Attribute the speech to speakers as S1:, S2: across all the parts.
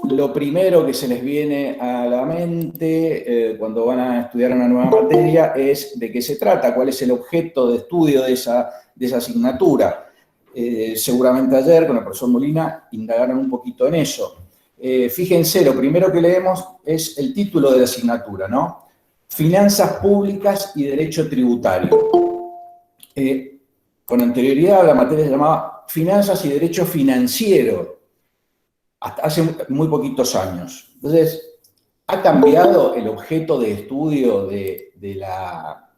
S1: lo primero que se les viene a la mente cuando van a estudiar una nueva materia es de qué se trata, cuál es el objeto de estudio de esa asignatura. Seguramente ayer con el profesor Molina indagaron un poquito en eso. Fíjense, lo primero que leemos es el título de la asignatura, ¿no? Finanzas públicas y derecho tributario. Con anterioridad la materia se llamaba Finanzas y Derecho Financiero, hasta hace muy poquitos años. Entonces, ¿ha cambiado el objeto de estudio de la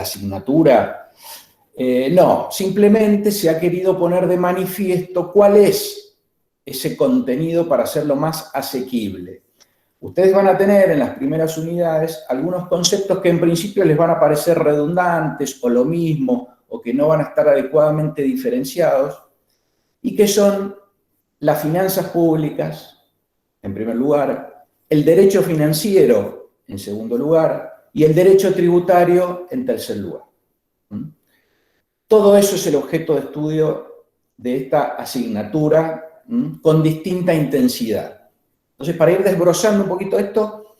S1: asignatura? No, simplemente se ha querido poner de manifiesto cuál es ese contenido para hacerlo más asequible. Ustedes van a tener en las primeras unidades algunos conceptos que en principio les van a parecer redundantes o lo mismo, o que no van a estar adecuadamente diferenciados, y que son las finanzas públicas, en primer lugar, el derecho financiero, en segundo lugar, y el derecho tributario, en tercer lugar. Todo eso es el objeto de estudio de esta asignatura, con distinta intensidad. Entonces, para ir desbrozando un poquito esto,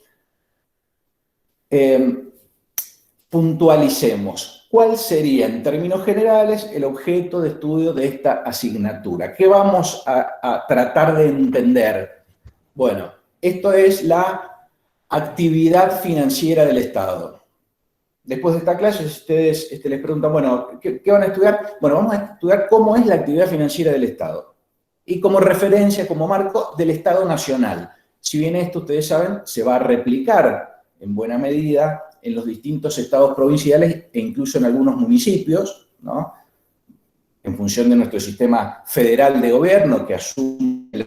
S1: puntualicemos. ¿Cuál sería, en términos generales, el objeto de estudio de esta asignatura? ¿Qué vamos a tratar de entender? Bueno, esto es la actividad financiera del Estado. Después de esta clase, ustedes les preguntan, bueno, ¿qué van a estudiar? Bueno, vamos a estudiar cómo es la actividad financiera del Estado. Y como referencia, como marco, del Estado Nacional. Si bien esto, ustedes saben, se va a replicar en buena medida en los distintos estados provinciales e incluso en algunos municipios, ¿no? En función de nuestro sistema federal de gobierno que asume la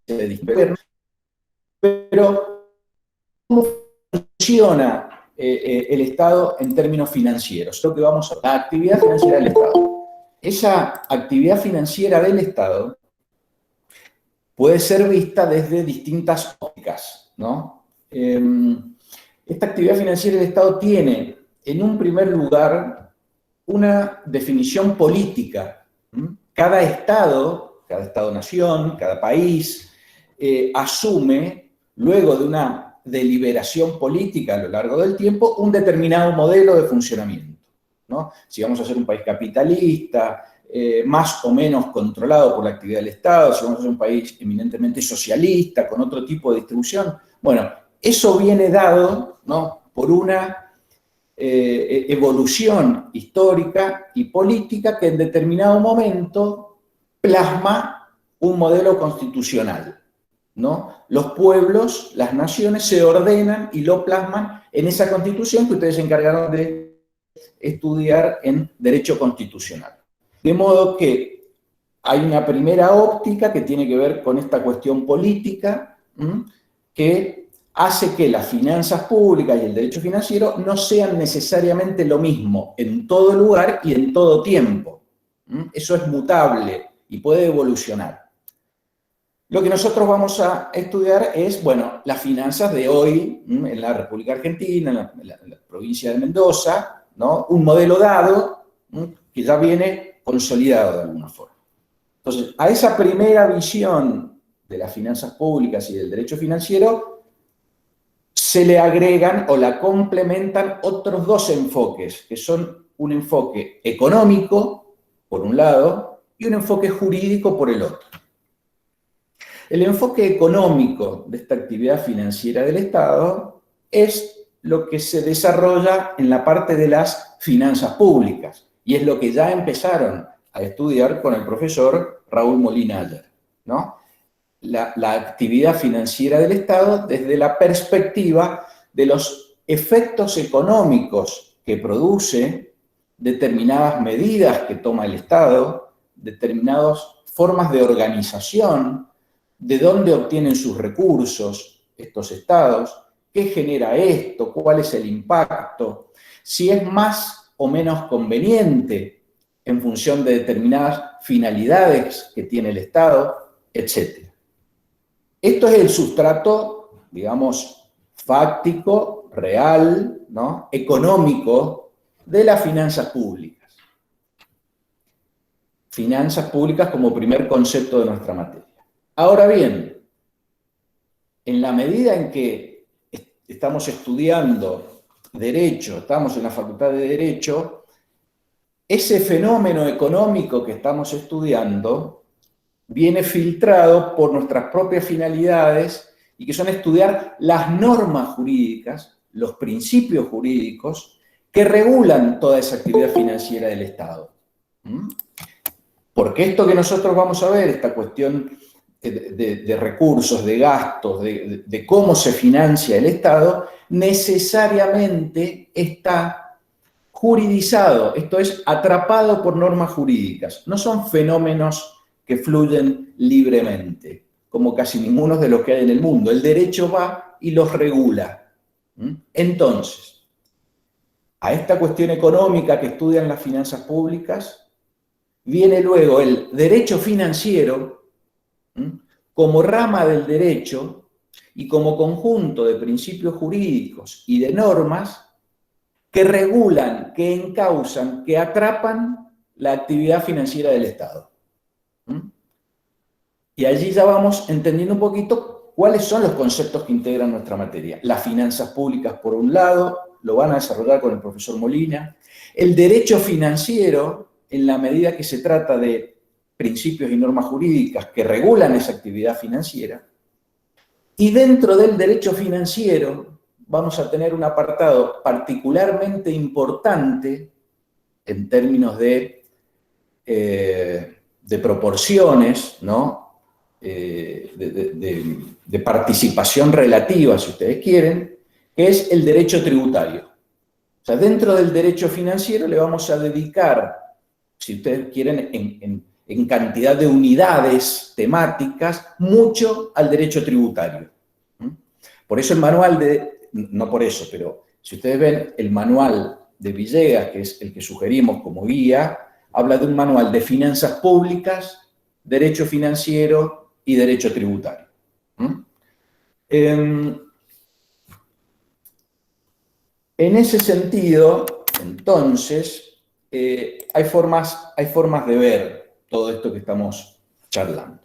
S1: gobierno. Pero, ¿cómo funciona el Estado en términos financieros? Lo que vamos a ver, la actividad financiera del Estado. Esa actividad financiera del Estado puede ser vista desde distintas ópticas, ¿no? Esta actividad financiera del Estado tiene, en un primer lugar, una definición política. Cada Estado-nación, cada país, asume, luego de una deliberación política a lo largo del tiempo, un determinado modelo de funcionamiento, ¿no? Si vamos a ser un país capitalista, más o menos controlado por la actividad del Estado, si vamos a ser un país eminentemente socialista, con otro tipo de distribución, bueno, eso viene dado, ¿no?, por una evolución histórica y política que en determinado momento plasma un modelo constitucional, ¿no? Los pueblos, las naciones se ordenan y lo plasman en esa constitución que ustedes se encargaron de estudiar en Derecho Constitucional. De modo que hay una primera óptica que tiene que ver con esta cuestión política, que hace que las finanzas públicas y el derecho financiero no sean necesariamente lo mismo en todo lugar y en todo tiempo. Eso es mutable y puede evolucionar. Lo que nosotros vamos a estudiar es, bueno, las finanzas de hoy, en la República Argentina, en la provincia de Mendoza, ¿no? Un modelo dado, que ya viene consolidado de alguna forma. Entonces, a esa primera visión de las finanzas públicas y del derecho financiero se le agregan o la complementan otros dos enfoques, que son un enfoque económico, por un lado, y un enfoque jurídico por el otro. El enfoque económico de esta actividad financiera del Estado es lo que se desarrolla en la parte de las finanzas públicas, y es lo que ya empezaron a estudiar con el profesor Raúl Molina ayer, ¿no? La actividad financiera del Estado desde la perspectiva de los efectos económicos que produce determinadas medidas que toma el Estado, determinadas formas de organización, de dónde obtienen sus recursos estos estados, qué genera esto, cuál es el impacto, si es más o menos conveniente en función de determinadas finalidades que tiene el Estado, etc. Esto es el sustrato, digamos, fáctico, real, ¿no?, económico de las finanzas públicas. finanzas públicas como primer concepto de nuestra materia. Ahora bien, en la medida en que estamos estudiando Derecho, estamos en la Facultad de Derecho, ese fenómeno económico que estamos estudiando viene filtrado por nuestras propias finalidades y que son estudiar las normas jurídicas, los principios jurídicos que regulan toda esa actividad financiera del Estado. Porque esto que nosotros vamos a ver, esta cuestión de recursos, de gastos, de cómo se financia el Estado, necesariamente está juridizado, esto es, atrapado por normas jurídicas. No son fenómenos que fluyen libremente, como casi ninguno de los que hay en el mundo. El derecho va y los regula. Entonces, a esta cuestión económica que estudian las finanzas públicas, viene luego el derecho financiero como rama del derecho y como conjunto de principios jurídicos y de normas que regulan, que encausan, que atrapan la actividad financiera del Estado. Y allí ya vamos entendiendo un poquito cuáles son los conceptos que integran nuestra materia. Las finanzas públicas, por un lado, lo van a desarrollar con el profesor Molina. El derecho financiero, en la medida que se trata de principios y normas jurídicas que regulan esa actividad financiera. Y dentro del derecho financiero vamos a tener un apartado particularmente importante en términos de proporciones, ¿no? De participación relativa, si ustedes quieren, que es el derecho tributario. O sea, dentro del derecho financiero le vamos a dedicar, si ustedes quieren, en cantidad de unidades temáticas, mucho al derecho tributario. Por eso el manual no por eso, pero si ustedes ven el manual de Villegas, que es el que sugerimos como guía, habla de un manual de finanzas públicas, derecho financiero y derecho tributario. En ese sentido, entonces, hay formas de ver todo esto que estamos charlando.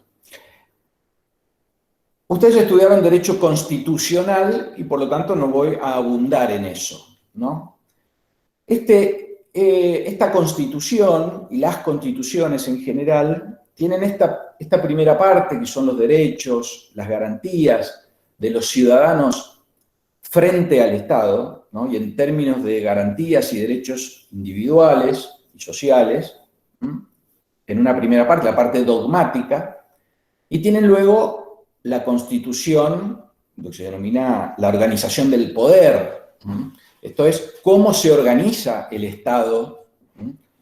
S1: Ustedes estudiaron Derecho Constitucional y por lo tanto no voy a abundar en eso, ¿no? Esta Constitución y las constituciones en general tienen esta primera parte que son los derechos, las garantías de los ciudadanos frente al Estado, ¿no? Y en términos de garantías y derechos individuales y sociales, en una primera parte, la parte dogmática, y tienen luego la Constitución, lo que se denomina la organización del poder. Esto es, cómo se organiza el Estado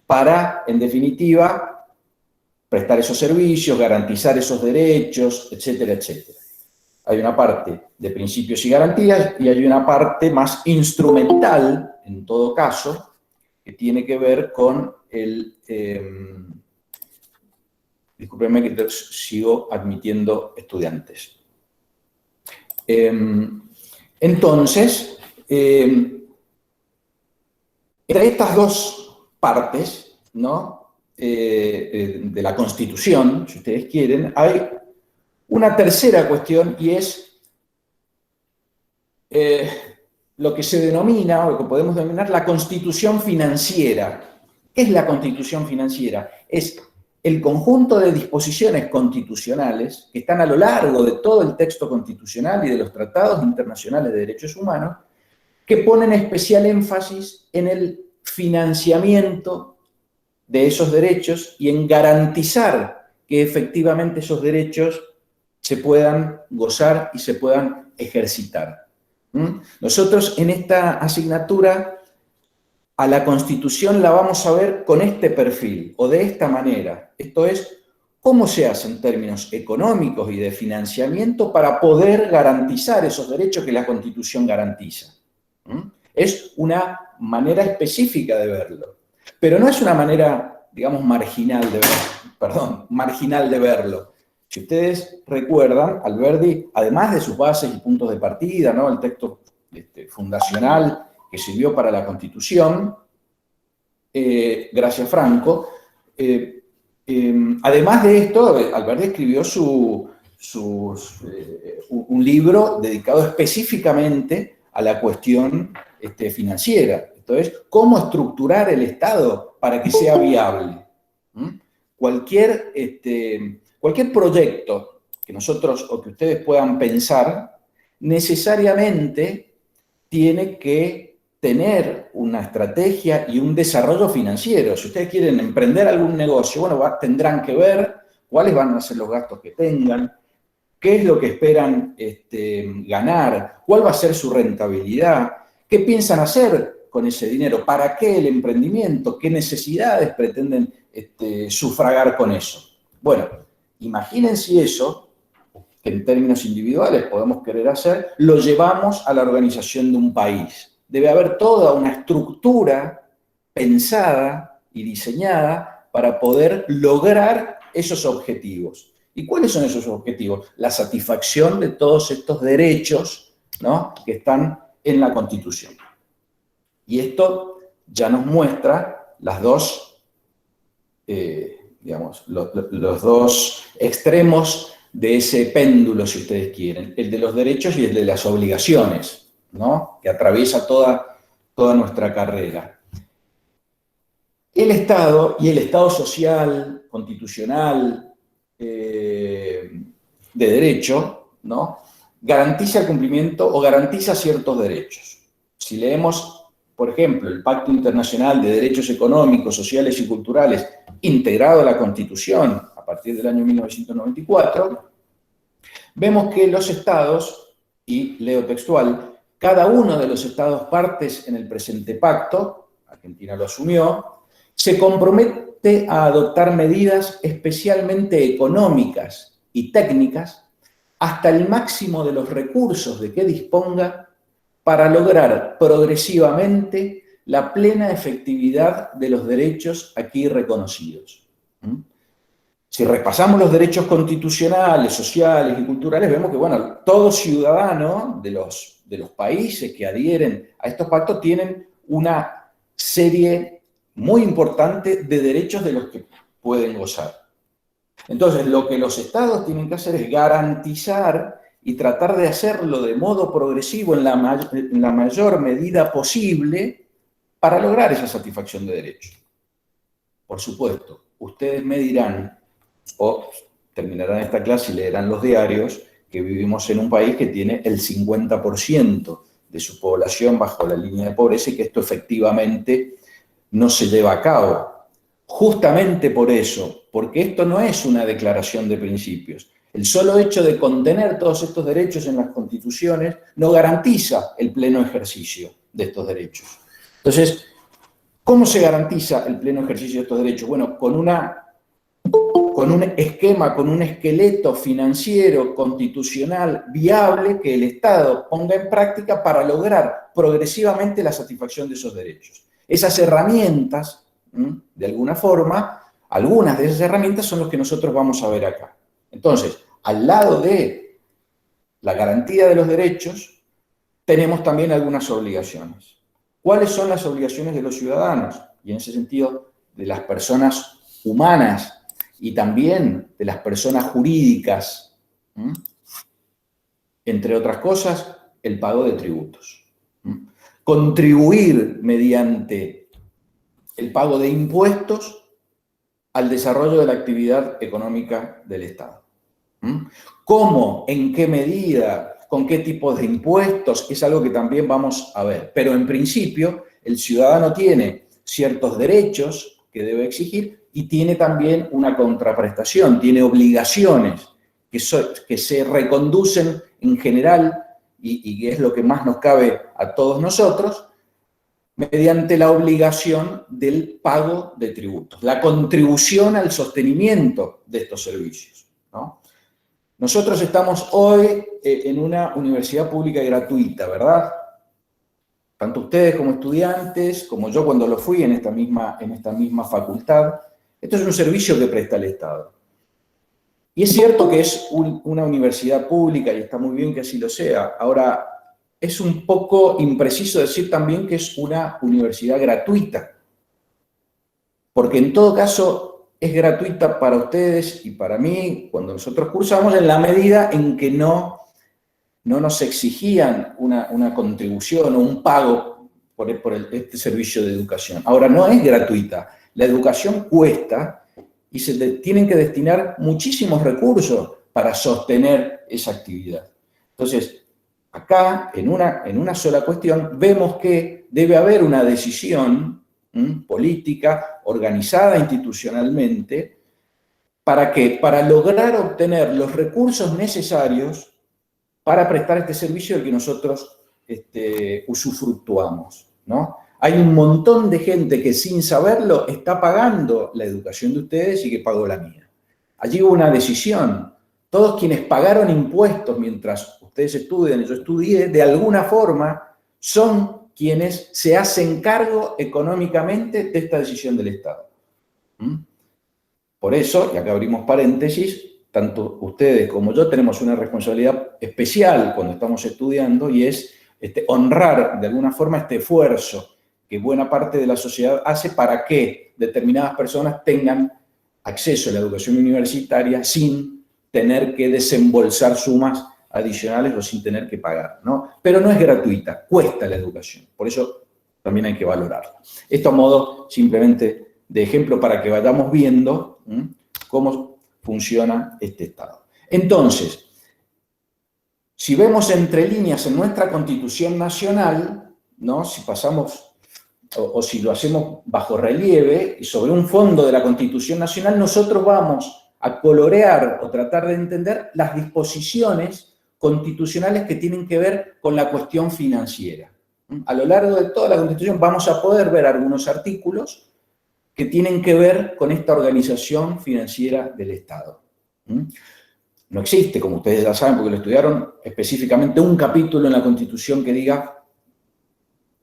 S1: para, en definitiva, prestar esos servicios, garantizar esos derechos, etcétera, etcétera. Hay una parte de principios y garantías y hay una parte más instrumental, en todo caso, que tiene que ver con el... discúlpenme que sigo admitiendo estudiantes. Entonces, entre estas dos partes, ¿no? De la Constitución, si ustedes quieren, hay una tercera cuestión y es lo que se denomina, o lo que podemos denominar, la Constitución financiera. ¿Qué es la Constitución financiera? Es el conjunto de disposiciones constitucionales que están a lo largo de todo el texto constitucional y de los tratados internacionales de derechos humanos que ponen especial énfasis en el financiamiento de esos derechos y en garantizar que efectivamente esos derechos se puedan gozar y se puedan ejercitar. Nosotros en esta asignatura a la Constitución la vamos a ver con este perfil o de esta manera. Esto es, cómo se hace en términos económicos y de financiamiento para poder garantizar esos derechos que la Constitución garantiza. Es una manera específica de verlo, pero no es una manera, digamos, marginal de verlo. Si ustedes recuerdan, Alberdi, además de sus bases y puntos de partida, ¿no? El texto fundacional que sirvió para la Constitución, gracias Franco, además de esto, Alberti escribió un libro dedicado específicamente a la cuestión financiera. Entonces, ¿cómo estructurar el Estado para que sea viable? Cualquier proyecto que nosotros o que ustedes puedan pensar, necesariamente tiene que tener una estrategia y un desarrollo financiero. Si ustedes quieren emprender algún negocio, bueno, tendrán que ver cuáles van a ser los gastos que tengan, qué es lo que esperan ganar, cuál va a ser su rentabilidad, qué piensan hacer con ese dinero, para qué el emprendimiento, qué necesidades pretenden sufragar con eso. Bueno, imagínense eso, que en términos individuales podemos querer hacer, lo llevamos a la organización de un país. Debe haber toda una estructura pensada y diseñada para poder lograr esos objetivos. ¿Y cuáles son esos objetivos? La satisfacción de todos estos derechos, ¿no?, que están en la Constitución. Y esto ya nos muestra las dos, los dos extremos de ese péndulo, si ustedes quieren, el de los derechos y el de las obligaciones, ¿no?, que atraviesa toda nuestra carrera. El Estado y el Estado social, constitucional, de derecho, ¿no?, garantiza el cumplimiento o garantiza ciertos derechos. Si leemos, por ejemplo, el Pacto Internacional de Derechos Económicos, Sociales y Culturales, integrado a la Constitución a partir del año 1994, vemos que los estados, y leo textual, cada uno de los estados partes en el presente pacto, Argentina lo asumió, se compromete a adoptar medidas especialmente económicas y técnicas hasta el máximo de los recursos de que disponga para lograr progresivamente la plena efectividad de los derechos aquí reconocidos. Si repasamos los derechos constitucionales, sociales y culturales, vemos que, bueno, todo ciudadano de los países que adhieren a estos pactos tienen una serie muy importante de derechos de los que pueden gozar. Entonces, lo que los estados tienen que hacer es garantizar y tratar de hacerlo de modo progresivo en la mayor medida posible para lograr esa satisfacción de derechos. Por supuesto, ustedes me dirán, o terminarán esta clase y leerán los diarios, que vivimos en un país que tiene el 50% de su población bajo la línea de pobreza y que esto efectivamente no se lleva a cabo. Justamente por eso, porque esto no es una declaración de principios. El solo hecho de contener todos estos derechos en las constituciones no garantiza el pleno ejercicio de estos derechos. Entonces, ¿cómo se garantiza el pleno ejercicio de estos derechos? Bueno, con un esquema, con un esqueleto financiero, constitucional, viable, que el Estado ponga en práctica para lograr progresivamente la satisfacción de esos derechos. Esas herramientas, de alguna forma, algunas de esas herramientas son las que nosotros vamos a ver acá. Entonces, al lado de la garantía de los derechos, tenemos también algunas obligaciones. ¿Cuáles son las obligaciones de los ciudadanos? Y en ese sentido, de las personas humanas y también de las personas jurídicas. Entre otras cosas, el pago de tributos. Contribuir mediante el pago de impuestos al desarrollo de la actividad económica del Estado. ¿Cómo? ¿En qué medida? ¿Con qué tipo de impuestos? Es algo que también vamos a ver. Pero en principio, el ciudadano tiene ciertos derechos que debe exigir y tiene también una contraprestación, tiene obligaciones que se reconducen en general, y es lo que más nos cabe a todos nosotros, mediante la obligación del pago de tributos, la contribución al sostenimiento de estos servicios, ¿no? Nosotros estamos hoy en una universidad pública y gratuita, ¿verdad? Tanto ustedes como estudiantes, como yo cuando lo fui en esta misma facultad. Esto es un servicio que presta el Estado. Y es cierto que es una universidad pública y está muy bien que así lo sea. Ahora, es un poco impreciso decir también que es una universidad gratuita. Porque en todo caso, es gratuita para ustedes y para mí cuando nosotros cursamos en la medida en que no nos exigían una contribución o un pago por este servicio de educación. Ahora, no es gratuita. La educación cuesta y se tienen que destinar muchísimos recursos para sostener esa actividad. Entonces, acá, en una sola cuestión, vemos que debe haber una decisión política organizada institucionalmente. ¿Para qué? Para lograr obtener los recursos necesarios para prestar este servicio del que nosotros usufructuamos, ¿no? Hay un montón de gente que sin saberlo está pagando la educación de ustedes y que pagó la mía. Allí hubo una decisión. Todos quienes pagaron impuestos mientras ustedes estudian y yo estudié, de alguna forma son quienes se hacen cargo económicamente de esta decisión del Estado. Por eso, y acá abrimos paréntesis, tanto ustedes como yo tenemos una responsabilidad especial cuando estamos estudiando y es honrar de alguna forma este esfuerzo que buena parte de la sociedad hace para que determinadas personas tengan acceso a la educación universitaria sin tener que desembolsar sumas adicionales o sin tener que pagar, ¿no? Pero no es gratuita, cuesta la educación, por eso también hay que valorarla. Esto a modo simplemente de ejemplo para que vayamos viendo cómo funciona este Estado. Entonces, si vemos entre líneas en nuestra Constitución Nacional, ¿no? Si pasamos o si lo hacemos bajo relieve y sobre un fondo de la Constitución Nacional, nosotros vamos a colorear o tratar de entender las disposiciones constitucionales que tienen que ver con la cuestión financiera. A lo largo de toda la Constitución vamos a poder ver algunos artículos que tienen que ver con esta organización financiera del Estado. No existe, como ustedes ya saben, porque lo estudiaron, específicamente un capítulo en la Constitución que diga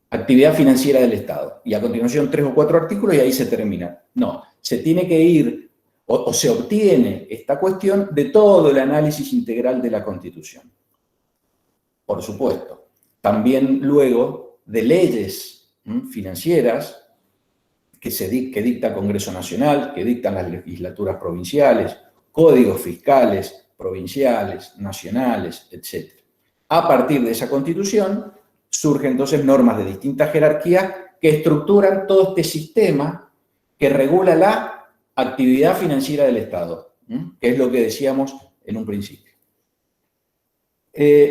S1: actividad financiera del Estado. Y a continuación 3 o 4 artículos y ahí se termina. No, se tiene que ir o se obtiene esta cuestión de todo el análisis integral de la Constitución. Por supuesto, también luego de leyes financieras que dicta Congreso Nacional, que dictan las legislaturas provinciales, códigos fiscales provinciales, nacionales, etc. A partir de esa Constitución surgen entonces normas de distintas jerarquías que estructuran todo este sistema que regula la actividad financiera del Estado, que es lo que decíamos en un principio.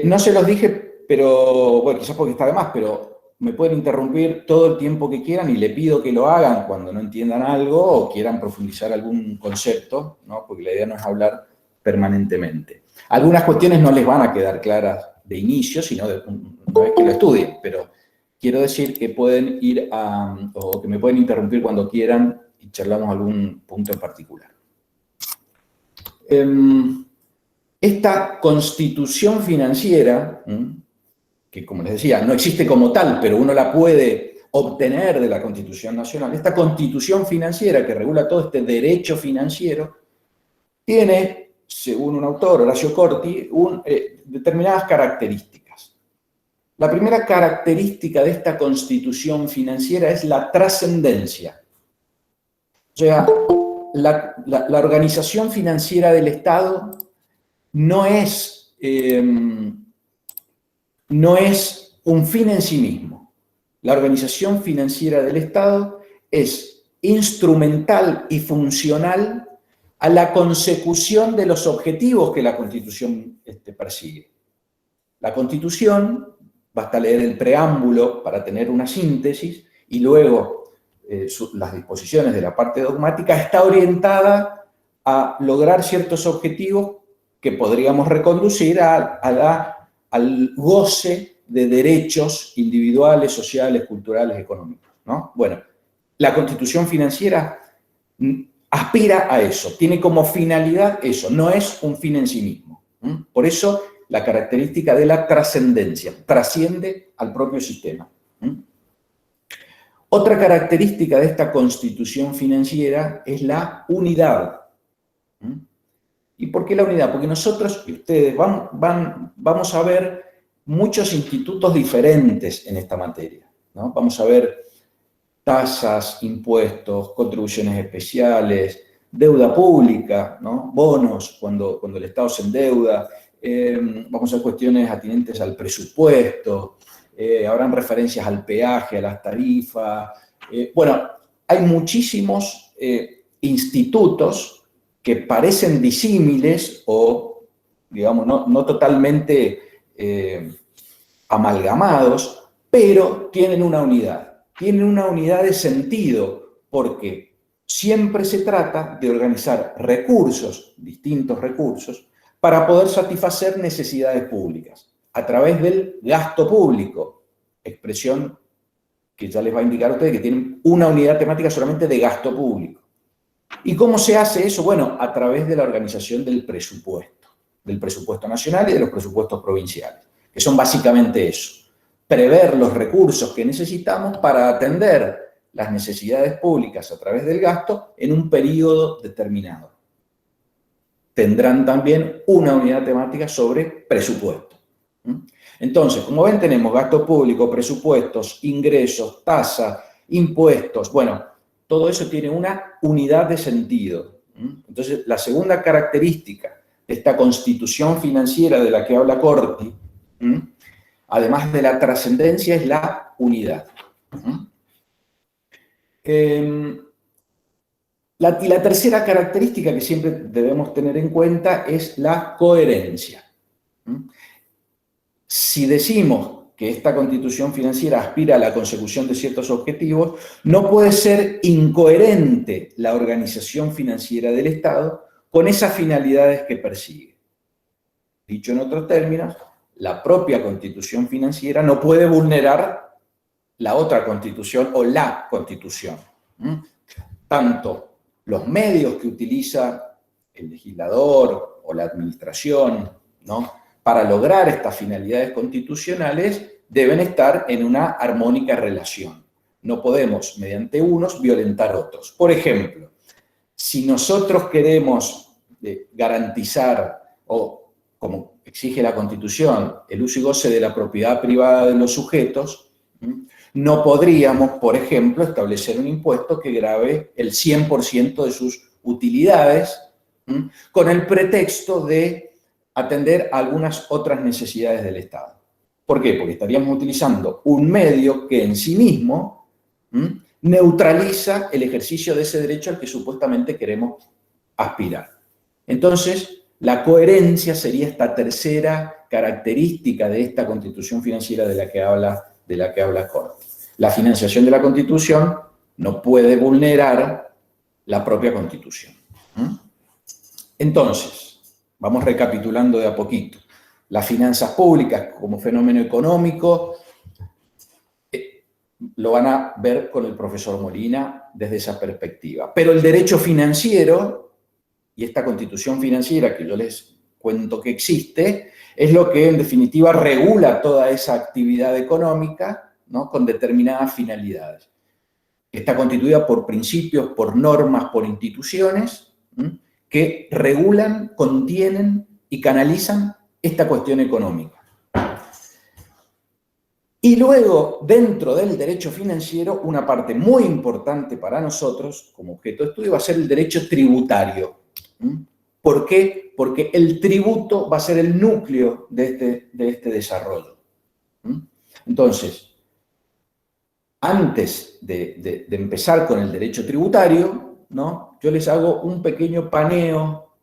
S1: No se los dije, pero, bueno, quizás porque está de más, pero me pueden interrumpir todo el tiempo que quieran y le pido que lo hagan cuando no entiendan algo o quieran profundizar algún concepto, ¿no? Porque la idea no es hablar permanentemente. Algunas cuestiones no les van a quedar claras de inicio, sino una vez que lo estudien, pero quiero decir que pueden ir o que me pueden interrumpir cuando quieran y charlamos algún punto en particular. Esta constitución financiera, que como les decía, no existe como tal, pero uno la puede obtener de la Constitución Nacional, esta constitución financiera que regula todo este derecho financiero, tiene, según un autor, Horacio Corti, determinadas características. La primera característica de esta constitución financiera es la trascendencia. O sea, la organización financiera del Estado no es un fin en sí mismo. La organización financiera del Estado es instrumental y funcional a la consecución de los objetivos que la Constitución persigue. La Constitución, basta leer el preámbulo para tener una síntesis, y luego las disposiciones de la parte dogmática, está orientada a lograr ciertos objetivos que podríamos reconducir al goce de derechos individuales, sociales, culturales, económicos, ¿no? Bueno, la Constitución financiera aspira a eso, tiene como finalidad eso, no es un fin en sí mismo. Por eso la característica de la trascendencia, trasciende al propio sistema. Otra característica de esta Constitución financiera es la unidad. ¿Y por qué la unidad? Porque nosotros y ustedes vamos a ver muchos institutos diferentes en esta materia, ¿no? Vamos a ver tasas, impuestos, contribuciones especiales, deuda pública, ¿no? Bonos cuando el Estado se endeuda, vamos a ver cuestiones atinentes al presupuesto, habrán referencias al peaje, a las tarifas. Bueno, hay muchísimos institutos que parecen disímiles o, digamos, no totalmente amalgamados, pero tienen una unidad de sentido, porque siempre se trata de organizar recursos, distintos recursos, para poder satisfacer necesidades públicas, a través del gasto público, expresión que ya les va a indicar a ustedes que tienen una unidad temática solamente de gasto público. ¿Y cómo se hace eso? Bueno, a través de la organización del presupuesto nacional y de los presupuestos provinciales, que son básicamente eso, prever los recursos que necesitamos para atender las necesidades públicas a través del gasto en un periodo determinado. Tendrán también una unidad temática sobre presupuesto. Entonces, como ven, tenemos gasto público, presupuestos, ingresos, tasa, impuestos. Bueno, todo eso tiene una unidad de sentido. Entonces, la segunda característica de esta constitución financiera de la que habla Corti, además de la trascendencia, es la unidad. La tercera característica que siempre debemos tener en cuenta es la coherencia. Si decimos que esta constitución financiera aspira a la consecución de ciertos objetivos, no puede ser incoherente la organización financiera del Estado con esas finalidades que persigue. Dicho en otros términos, la propia constitución financiera no puede vulnerar la otra constitución o la constitución. Tanto los medios que utiliza el legislador o la administración, ¿no?, para lograr estas finalidades constitucionales deben estar en una armónica relación. No podemos, mediante unos, violentar otros. Por ejemplo, si nosotros queremos garantizar, o como exige la Constitución, el uso y goce de la propiedad privada de los sujetos, no podríamos, por ejemplo, establecer un impuesto que grave el 100% de sus utilidades con el pretexto de atender a algunas otras necesidades del Estado. ¿Por qué? Porque estaríamos utilizando un medio que en sí mismo neutraliza el ejercicio de ese derecho al que supuestamente queremos aspirar. Entonces, la coherencia sería esta tercera característica de esta constitución financiera de la que habla Corti. La financiación de la Constitución no puede vulnerar la propia Constitución. Entonces, vamos recapitulando de a poquito. Las finanzas públicas como fenómeno económico lo van a ver con el profesor Molina desde esa perspectiva. Pero el derecho financiero y esta constitución financiera que yo les cuento que existe, es lo que en definitiva regula toda esa actividad económica, ¿no?, con determinadas finalidades. Está constituida por principios, por normas, por instituciones que regulan, contienen y canalizan esta cuestión económica. Y luego, dentro del derecho financiero, una parte muy importante para nosotros, como objeto de estudio, va a ser el derecho tributario. ¿Por qué? Porque el tributo va a ser el núcleo de este desarrollo. Entonces, antes de empezar con el derecho tributario, ¿no?, yo les hago un pequeño paneo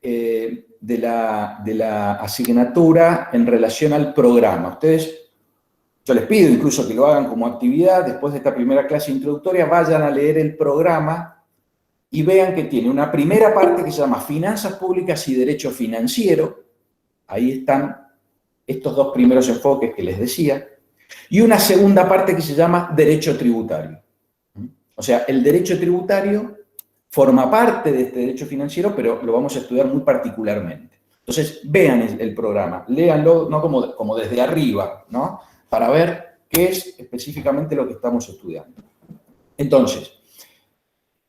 S1: de la asignatura en relación al programa. Yo les pido incluso que lo hagan como actividad, después de esta primera clase introductoria, vayan a leer el programa y vean que tiene una primera parte que se llama Finanzas Públicas y Derecho Financiero. Ahí están estos dos primeros enfoques que les decía. Y una segunda parte que se llama Derecho Tributario. O sea, el derecho tributario forma parte de este derecho financiero, pero lo vamos a estudiar muy particularmente. Entonces, vean el programa, léanlo, no como desde arriba, ¿no?, para ver qué es específicamente lo que estamos estudiando. Entonces,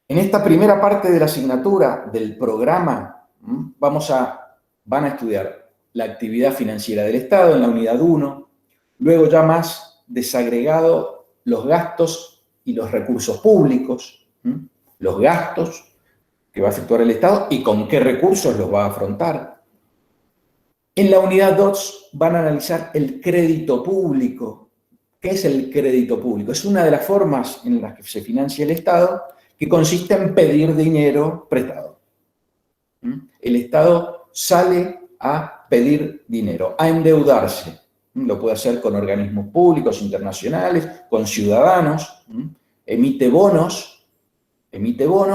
S1: en esta primera parte de la asignatura del programa, van a estudiar la actividad financiera del Estado en la unidad 1, luego ya más desagregado los gastos y los recursos públicos, los gastos, que va a efectuar el Estado y con qué recursos los va a afrontar. En la unidad 2 van a analizar el crédito público. ¿Qué es el crédito público? Es una de las formas en las que se financia el Estado, que consiste en pedir dinero prestado. El Estado sale a pedir dinero, a endeudarse. Lo puede hacer con organismos públicos internacionales, con ciudadanos, emite bonos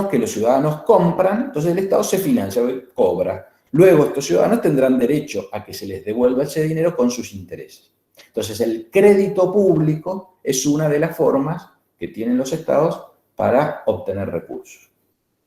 S1: que los ciudadanos compran, entonces el Estado se financia, cobra. Luego estos ciudadanos tendrán derecho a que se les devuelva ese dinero con sus intereses. Entonces el crédito público es una de las formas que tienen los Estados para obtener recursos.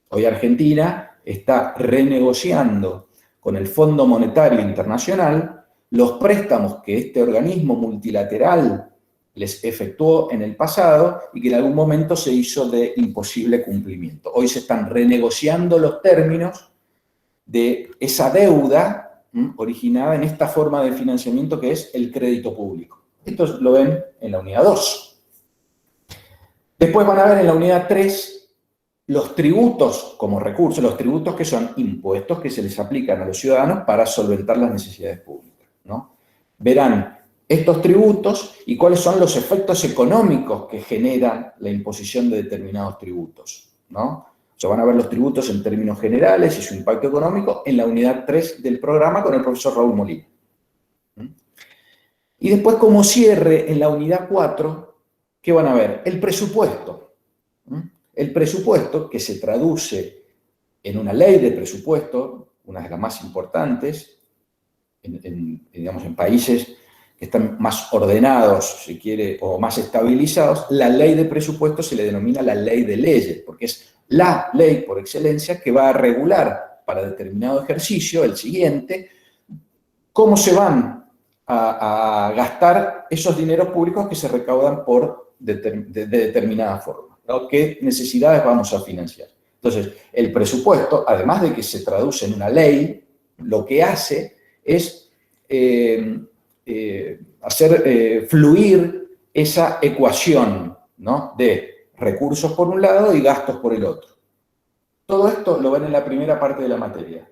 S1: Hoy Argentina está renegociando con el Fondo Monetario Internacional los préstamos que este organismo multilateral les efectuó en el pasado y que en algún momento se hizo de imposible cumplimiento. Hoy se están renegociando los términos de esa deuda originada en esta forma de financiamiento que es el crédito público. Esto lo ven en la unidad 2. Después van a ver en la unidad 3 los tributos como recursos, los tributos que son impuestos que se les aplican a los ciudadanos para solventar las necesidades públicas, ¿no? Verán estos tributos y cuáles son los efectos económicos que generan la imposición de determinados tributos, ¿no? O sea, van a ver los tributos en términos generales y su impacto económico en la unidad 3 del programa con el profesor Raúl Molina. Y después, como cierre, en la unidad 4, ¿qué van a ver? El presupuesto. El presupuesto, que se traduce en una ley de presupuesto, una de las más importantes, digamos, en países que están más ordenados, si quiere, o más estabilizados, la ley de presupuesto se le denomina la ley de leyes, porque es la ley por excelencia que va a regular para determinado ejercicio, el siguiente, cómo se van a gastar esos dineros públicos que se recaudan de determinada forma, ¿no? ¿Qué necesidades vamos a financiar? Entonces, el presupuesto, además de que se traduce en una ley, lo que hace es hacer fluir esa ecuación, ¿no?, de recursos por un lado y gastos por el otro. Todo esto lo ven en la primera parte de la materia,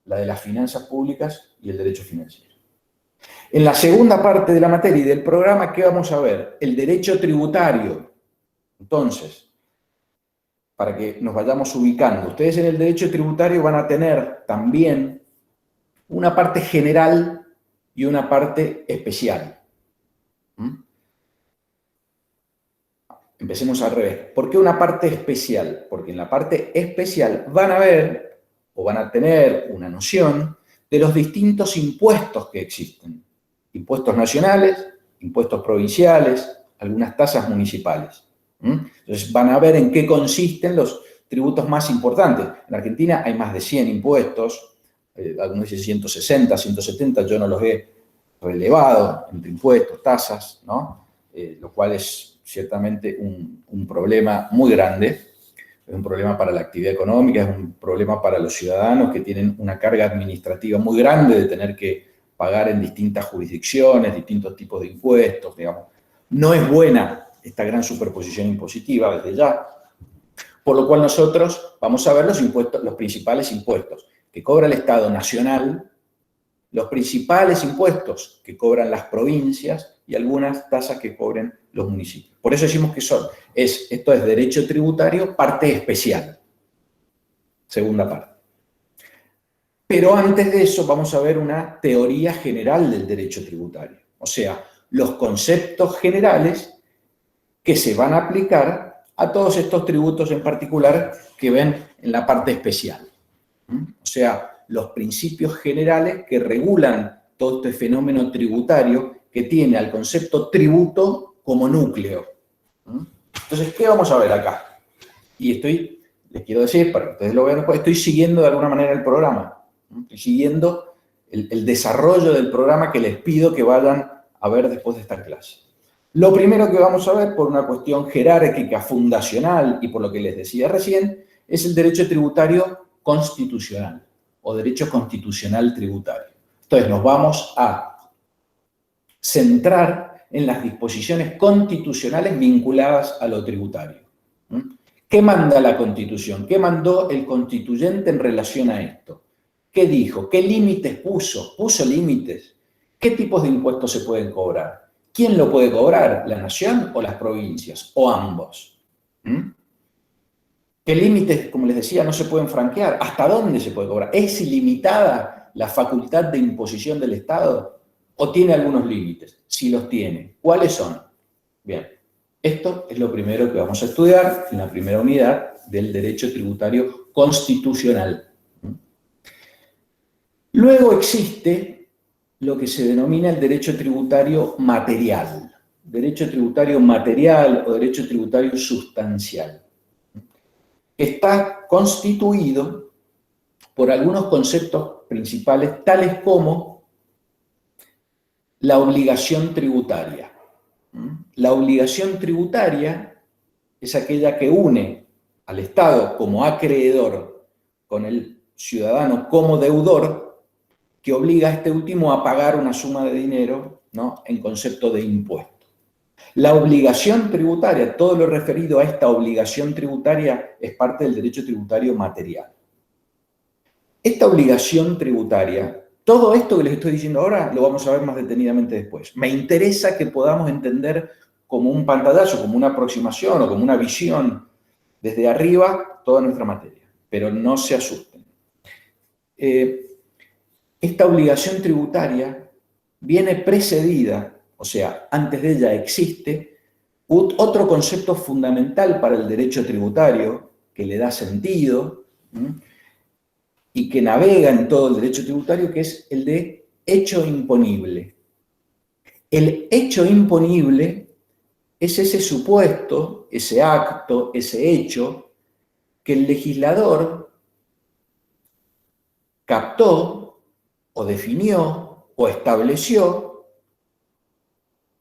S1: la de las finanzas públicas y el derecho financiero. En la segunda parte de la materia y del programa, ¿qué vamos a ver? El derecho tributario. Entonces, para que nos vayamos ubicando, ustedes en el derecho tributario van a tener también una parte general y una parte especial. Empecemos al revés. ¿Por qué una parte especial? Porque en la parte especial van a ver o van a tener una noción de los distintos impuestos que existen. Impuestos nacionales, impuestos provinciales, algunas tasas municipales. Entonces van a ver en qué consisten los tributos más importantes. En Argentina hay más de 100 impuestos, algunos dicen 160, 170, yo no los he relevado entre impuestos, tasas, ¿no? Lo cual es ciertamente un problema muy grande. Es un problema para la actividad económica, es un problema para los ciudadanos que tienen una carga administrativa muy grande de tener que pagar en distintas jurisdicciones, distintos tipos de impuestos, digamos. No es buena esta gran superposición impositiva desde ya, por lo cual nosotros vamos a ver los principales impuestos que cobra el Estado nacional, los principales impuestos que cobran las provincias y algunas tasas que cobren los municipios. Por eso decimos que esto es derecho tributario, parte especial, segunda parte. Pero antes de eso vamos a ver una teoría general del derecho tributario, o sea, los conceptos generales que se van a aplicar a todos estos tributos en particular que ven en la parte especial. O sea, los principios generales que regulan todo este fenómeno tributario que tiene al concepto tributo como núcleo. Entonces, ¿qué vamos a ver acá? Y les quiero decir, para que ustedes lo vean, estoy siguiendo de alguna manera el programa. Estoy siguiendo el desarrollo del programa que les pido que vayan a ver después de esta clase. Lo primero que vamos a ver, por una cuestión jerárquica, fundacional, y por lo que les decía recién, es el derecho tributario constitucional, o derecho constitucional tributario. Entonces, nos vamos a centrar en las disposiciones constitucionales vinculadas a lo tributario. ¿Qué manda la Constitución? ¿Qué mandó el constituyente en relación a esto? ¿Qué dijo? ¿Qué límites puso? ¿Puso límites? ¿Qué tipos de impuestos se pueden cobrar? ¿Quién lo puede cobrar? ¿La nación o las provincias? ¿O ambos? ¿Mm? ¿Qué límites, como les decía, no se pueden franquear? ¿Hasta dónde se puede cobrar? ¿Es ilimitada la facultad de imposición del Estado? ¿O tiene algunos límites? Si los tiene, ¿cuáles son? Bien, esto es lo primero que vamos a estudiar en la primera unidad del derecho tributario constitucional. Luego existe lo que se denomina el derecho tributario material. Derecho tributario material o derecho tributario sustancial. Está constituido por algunos conceptos principales, tales como la obligación tributaria. La obligación tributaria es aquella que une al Estado como acreedor con el ciudadano como deudor, que obliga a este último a pagar una suma de dinero, ¿no?, en concepto de impuesto. La obligación tributaria, todo lo referido a esta obligación tributaria es parte del derecho tributario material. Esta obligación tributaria, todo esto que les estoy diciendo ahora lo vamos a ver más detenidamente después. Me interesa que podamos entender como un pantallazo, como una aproximación o como una visión desde arriba toda nuestra materia, pero no se asusten. Esta obligación tributaria viene precedida, o sea, antes de ella existe otro concepto fundamental para el derecho tributario que le da sentido y que navega en todo el derecho tributario, que es el de hecho imponible. El hecho imponible es ese supuesto, ese acto, ese hecho que el legislador captó o definió o estableció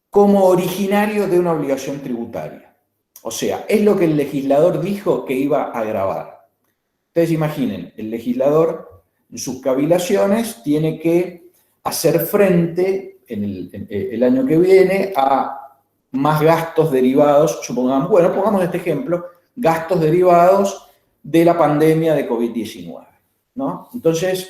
S1: como originario de una obligación tributaria. O sea, es lo que el legislador dijo que iba a gravar. Ustedes imaginen, el legislador en sus cavilaciones tiene que hacer frente en el año que viene a más gastos derivados, supongamos, bueno, pongamos este ejemplo, gastos derivados de la pandemia de COVID-19, ¿no? Entonces,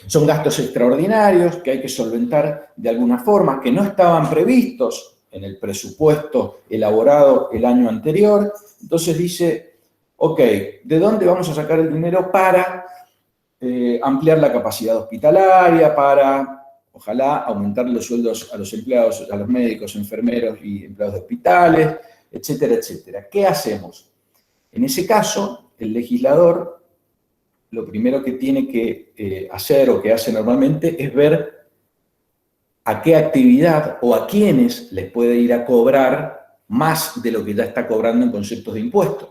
S1: son gastos extraordinarios que hay que solventar de alguna forma, que no estaban previstos en el presupuesto elaborado el año anterior. Entonces dice, ok, ¿de dónde vamos a sacar el dinero para ampliar la capacidad hospitalaria, para, ojalá, aumentar los sueldos a los empleados, a los médicos, enfermeros y empleados de hospitales, etcétera, etcétera? ¿Qué hacemos? En ese caso, el legislador lo primero que tiene que hacer o que hace normalmente es ver a qué actividad o a quiénes les puede ir a cobrar más de lo que ya está cobrando en conceptos de impuestos,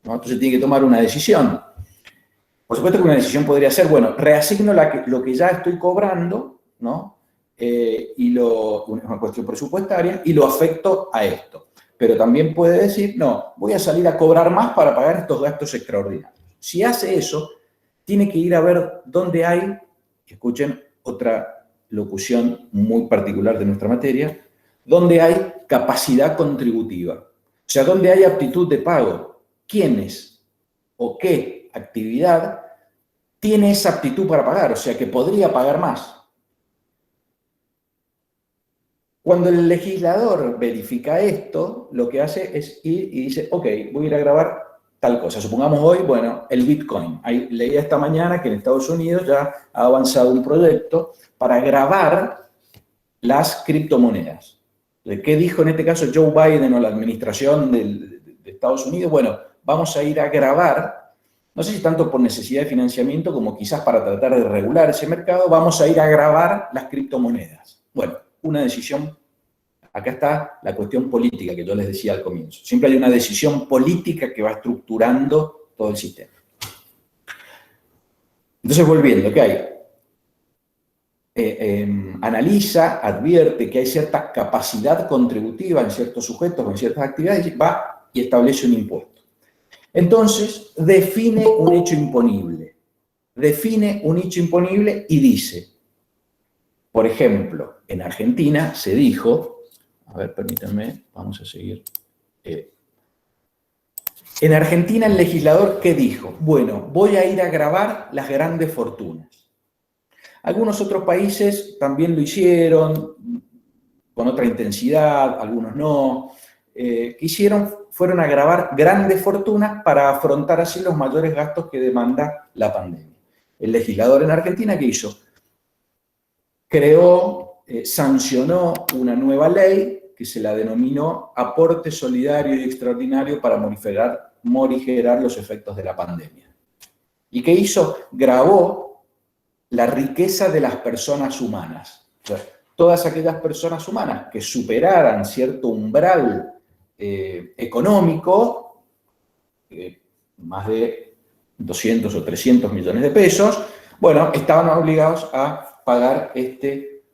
S1: ¿no? Entonces tiene que tomar una decisión. Por supuesto que una decisión podría ser, bueno, reasigno lo que ya estoy cobrando, ¿no? Una cuestión presupuestaria, y lo afecto a esto. Pero también puede decir, no, voy a salir a cobrar más para pagar estos gastos extraordinarios. Si hace eso, tiene que ir a ver dónde hay, escuchen otra locución muy particular de nuestra materia, dónde hay capacidad contributiva. O sea, dónde hay aptitud de pago. ¿Quiénes o qué actividad tiene esa aptitud para pagar? O sea, que podría pagar más. Cuando el legislador verifica esto, lo que hace es ir y dice, ok, voy a ir a grabar tal cosa. Supongamos hoy, bueno, el Bitcoin. Leí esta mañana que en Estados Unidos ya ha avanzado un proyecto para grabar las criptomonedas. ¿Qué dijo en este caso Joe Biden o la administración de Estados Unidos? Bueno, vamos a ir a grabar, no sé si tanto por necesidad de financiamiento como quizás para tratar de regular ese mercado, vamos a ir a grabar las criptomonedas. Bueno, una decisión. Acá está la cuestión política que yo les decía al comienzo. Siempre hay una decisión política que va estructurando todo el sistema. Entonces, volviendo, ¿qué hay? Analiza, advierte que hay cierta capacidad contributiva en ciertos sujetos o en ciertas actividades, va y establece un impuesto. Entonces, define un hecho imponible. Define un hecho imponible y dice, por ejemplo, en Argentina se dijo, a ver, permítanme, vamos a seguir. En Argentina el legislador, ¿qué dijo? Bueno, voy a ir a gravar las grandes fortunas. Algunos otros países también lo hicieron, con otra intensidad, algunos no. Fueron a grabar grandes fortunas para afrontar así los mayores gastos que demanda la pandemia. El legislador en Argentina, ¿qué hizo? Sancionó una nueva ley que se la denominó aporte solidario y extraordinario para morigerar los efectos de la pandemia. ¿Y qué hizo? Gravó la riqueza de las personas humanas. O sea, todas aquellas personas humanas que superaran cierto umbral económico, más de 200 o 300 millones de pesos, bueno, estaban obligados a pagar este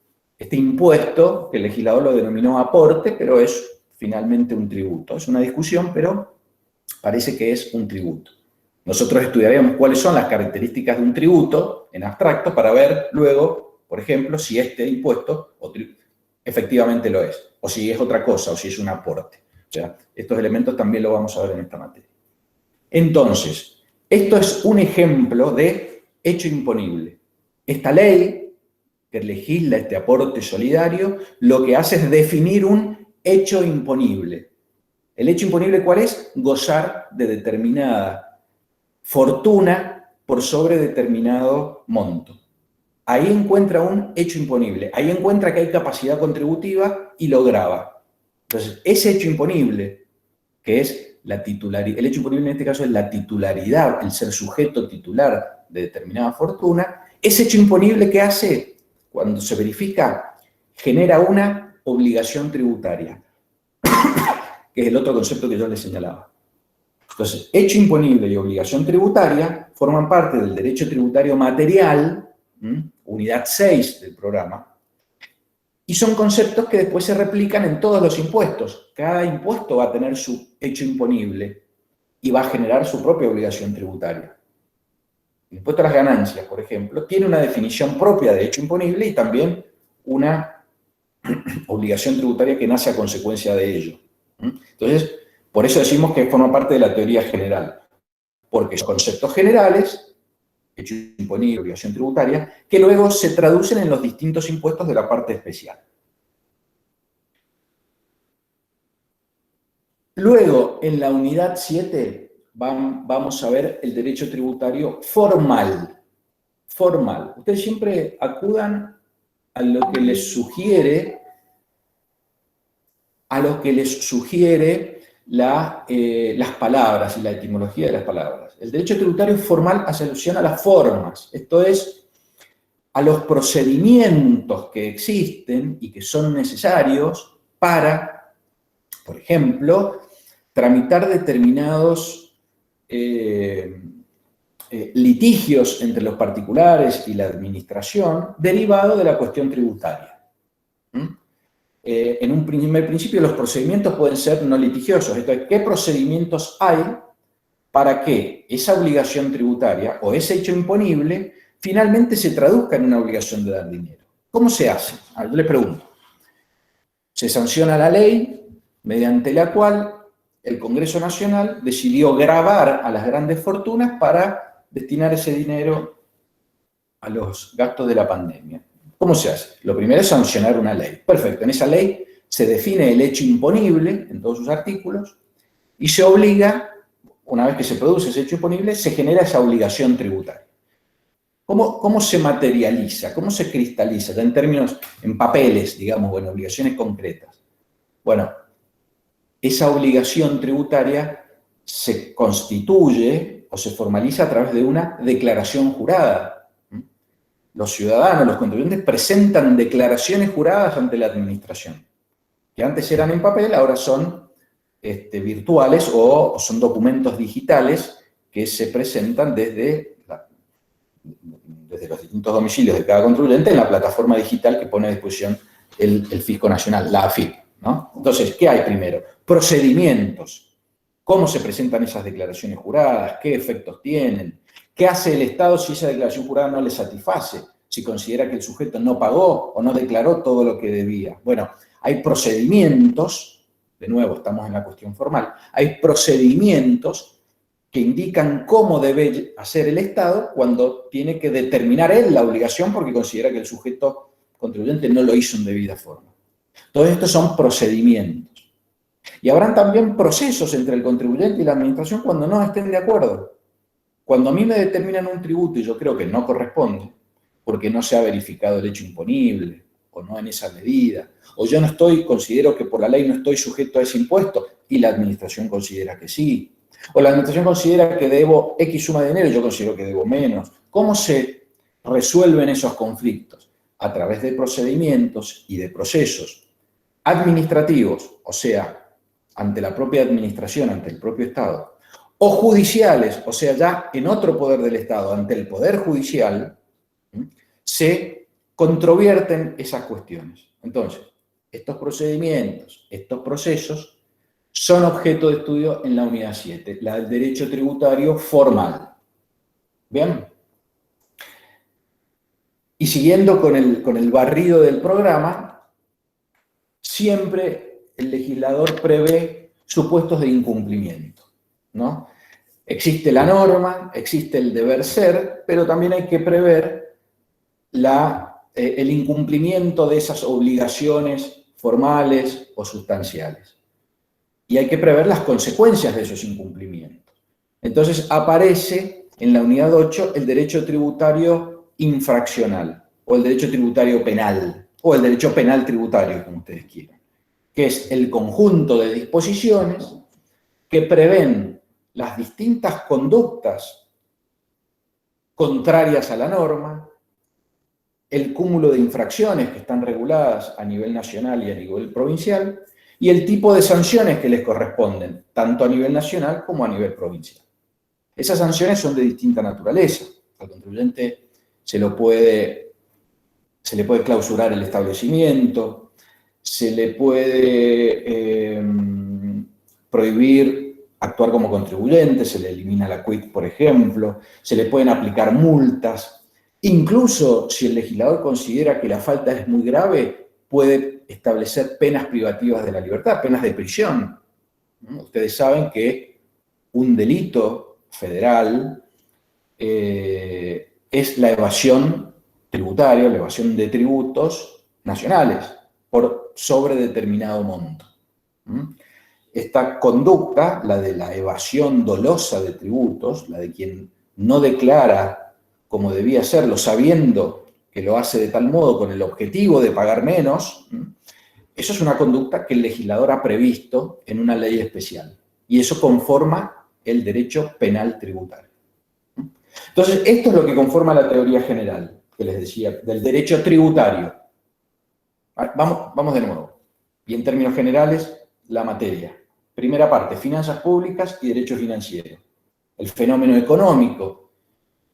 S1: impuesto, que el legislador lo denominó aporte, pero es finalmente un tributo. Es una discusión, pero parece que es un tributo. Nosotros estudiaríamos cuáles son las características de un tributo en abstracto para ver luego, por ejemplo, si este impuesto efectivamente lo es, o si es otra cosa, o si es un aporte. O sea, estos elementos también lo vamos a ver en esta materia. Entonces, esto es un ejemplo de hecho imponible. Esta ley que legisla este aporte solidario, lo que hace es definir un hecho imponible. ¿El hecho imponible cuál es? Gozar de determinada fortuna por sobre determinado monto. Ahí encuentra un hecho imponible, ahí encuentra que hay capacidad contributiva y lo grava. Entonces, ese hecho imponible, que es la titularidad, el hecho imponible en este caso es la titularidad, el ser sujeto titular de determinada fortuna, ese hecho imponible que hace, cuando se verifica, genera una obligación tributaria, que es el otro concepto que yo les señalaba. Entonces, hecho imponible y obligación tributaria forman parte del derecho tributario material, unidad 6 del programa, y son conceptos que después se replican en todos los impuestos. Cada impuesto va a tener su hecho imponible y va a generar su propia obligación tributaria. El impuesto a las ganancias, por ejemplo, tiene una definición propia de hecho imponible y también una obligación tributaria que nace a consecuencia de ello. Entonces, por eso decimos que forma parte de la teoría general, porque son conceptos generales, hecho imponible, obligación tributaria, que luego se traducen en los distintos impuestos de la parte especial. Luego, en la unidad 7, vamos a ver el derecho tributario formal. Formal. Ustedes siempre acudan a lo que les sugiere, las palabras y la etimología de las palabras. El derecho tributario formal hace alusión a las formas, esto es, a los procedimientos que existen y que son necesarios para, por ejemplo, tramitar determinados litigios entre los particulares y la administración derivado de la cuestión tributaria. En un primer principio, los procedimientos pueden ser no litigiosos. Esto es, ¿qué procedimientos hay para que esa obligación tributaria o ese hecho imponible finalmente se traduzca en una obligación de dar dinero? ¿Cómo se hace? Yo les pregunto. Se sanciona la ley mediante la cual el Congreso Nacional decidió gravar a las grandes fortunas para destinar ese dinero a los gastos de la pandemia. ¿Cómo se hace? Lo primero es sancionar una ley. Perfecto, en esa ley se define el hecho imponible en todos sus artículos y se obliga, una vez que se produce ese hecho imponible, se genera esa obligación tributaria. ¿Cómo se materializa? ¿Cómo se cristaliza? Ya en términos, en papeles, digamos, o en obligaciones concretas. Bueno, esa obligación tributaria se constituye o se formaliza a través de una declaración jurada. Los ciudadanos, los contribuyentes, presentan declaraciones juradas ante la administración, que antes eran en papel, ahora son virtuales o son documentos digitales que se presentan desde los distintos domicilios de cada contribuyente en la plataforma digital que pone a disposición el Fisco Nacional, la AFIP, ¿no? Entonces, ¿qué hay primero? Procedimientos. ¿Cómo se presentan esas declaraciones juradas? ¿Qué efectos tienen? ¿Qué hace el Estado si esa declaración jurada no le satisface? Si considera que el sujeto no pagó o no declaró todo lo que debía. Bueno, hay procedimientos de nuevo, estamos en la cuestión formal, hay procedimientos que indican cómo debe hacer el Estado cuando tiene que determinar él la obligación porque considera que el sujeto contribuyente no lo hizo en debida forma. Todos estos son procedimientos. Y habrán también procesos entre el contribuyente y la administración cuando no estén de acuerdo. Cuando a mí me determinan un tributo y yo creo que no corresponde, porque no se ha verificado el hecho imponible, o no en esa medida, o yo considero que por la ley no estoy sujeto a ese impuesto, y la administración considera que sí, o la administración considera que debo X suma de dinero y yo considero que debo menos. ¿Cómo se resuelven esos conflictos? A través de procedimientos y de procesos administrativos, o sea, ante la propia administración, ante el propio Estado, o judiciales, o sea, ya en otro poder del Estado, ante el Poder Judicial, se controvierten esas cuestiones. Entonces, estos procedimientos, estos procesos, son objeto de estudio en la unidad 7, la del derecho tributario formal. ¿Bien? Y siguiendo con el barrido del programa, siempre el legislador prevé supuestos de incumplimiento, ¿no? Existe la norma, existe el deber ser, pero también hay que prever el incumplimiento de esas obligaciones formales o sustanciales. Y hay que prever las consecuencias de esos incumplimientos. Entonces aparece en la unidad 8 el derecho tributario infraccional, o el derecho tributario penal, o el derecho penal tributario, como ustedes quieran, que es el conjunto de disposiciones que prevén las distintas conductas contrarias a la norma, el cúmulo de infracciones que están reguladas a nivel nacional y a nivel provincial, y el tipo de sanciones que les corresponden, tanto a nivel nacional como a nivel provincial. Esas sanciones son de distinta naturaleza. Al contribuyente se le puede clausurar el establecimiento, se le puede prohibir actuar como contribuyente, se le elimina la quit, por ejemplo, se le pueden aplicar multas. Incluso si el legislador considera que la falta es muy grave, puede establecer penas privativas de la libertad, penas de prisión. Ustedes saben que un delito federal es la evasión tributaria, la evasión de tributos nacionales por sobre determinado monto. Esta conducta, la de la evasión dolosa de tributos, la de quien no declara como debía hacerlo, sabiendo que lo hace de tal modo con el objetivo de pagar menos, eso es una conducta que el legislador ha previsto en una ley especial. Y eso conforma el derecho penal tributario. Entonces, esto es lo que conforma la teoría general, que les decía, del derecho tributario. Vamos de nuevo. Y en términos generales, la materia. Primera parte, finanzas públicas y derecho financiero. El fenómeno económico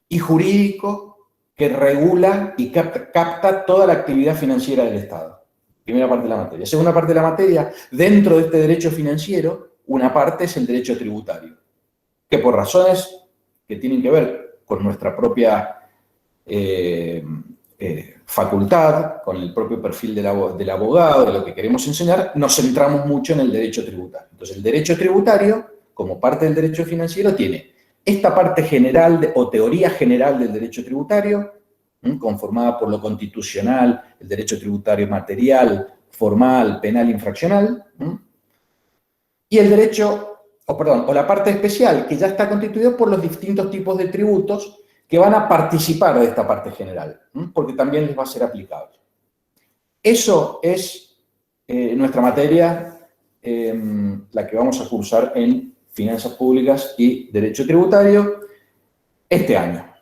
S1: y jurídico que regula y capta toda la actividad financiera del Estado. Primera parte de la materia. Segunda parte de la materia, dentro de este derecho financiero, una parte es el derecho tributario, que por razones que tienen que ver con nuestra propia facultad, con el propio perfil del abogado, de lo que queremos enseñar, nos centramos mucho en el derecho tributario. Entonces, el derecho tributario, como parte del derecho financiero, tiene esta parte general o teoría general del derecho tributario, conformada por lo constitucional, el derecho tributario material, formal, penal, infraccional, y el derecho, o la parte especial, que ya está constituida por los distintos tipos de tributos que van a participar de esta parte general, porque también les va a ser aplicable. Eso es nuestra materia, la que vamos a cursar en Finanzas Públicas y Derecho Tributario este año.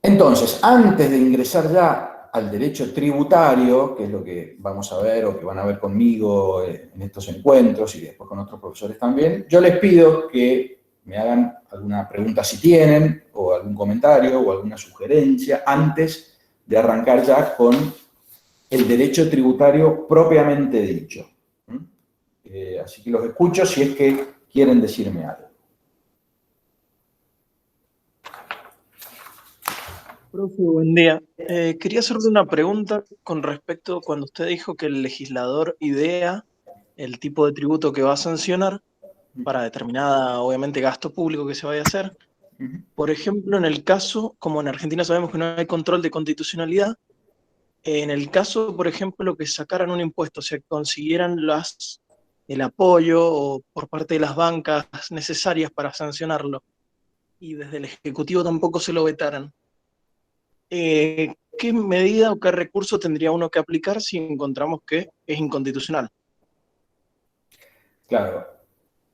S1: Entonces, antes de ingresar ya al derecho tributario, que es lo que vamos a ver o que van a ver conmigo en estos encuentros y después con otros profesores también, yo les pido que me hagan alguna pregunta si tienen, o algún comentario o alguna sugerencia antes de arrancar ya con el derecho tributario propiamente dicho. Así que los escucho si es que quieren decirme algo.
S2: Profe, buen día. Quería hacerle una pregunta con respecto a cuando usted dijo que el legislador idea el tipo de tributo que va a sancionar para determinada, obviamente, gasto público que se vaya a hacer. Por ejemplo, en el caso, como en Argentina sabemos que no hay control de constitucionalidad, en el caso, por ejemplo, que sacaran un impuesto, se consiguieran el apoyo o por parte de las bancas necesarias para sancionarlo, y desde el Ejecutivo tampoco se lo vetaran. ¿Qué medida o qué recurso tendría uno que aplicar si encontramos que es inconstitucional?
S1: Claro,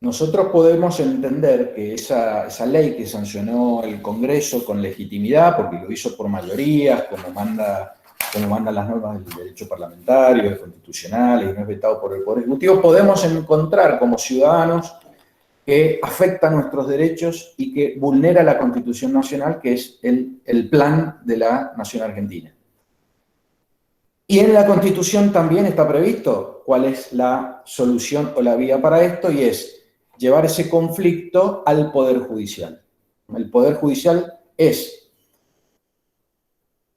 S1: nosotros podemos entender que esa ley que sancionó el Congreso con legitimidad, porque lo hizo por mayorías, como mandan las normas del derecho parlamentario, constitucional, y no es vetado por el Poder Ejecutivo, podemos encontrar como ciudadanos que afecta nuestros derechos y que vulnera la Constitución Nacional, que es el plan de la Nación Argentina. Y en la Constitución también está previsto cuál es la solución o la vía para esto, y es llevar ese conflicto al Poder Judicial. El Poder Judicial es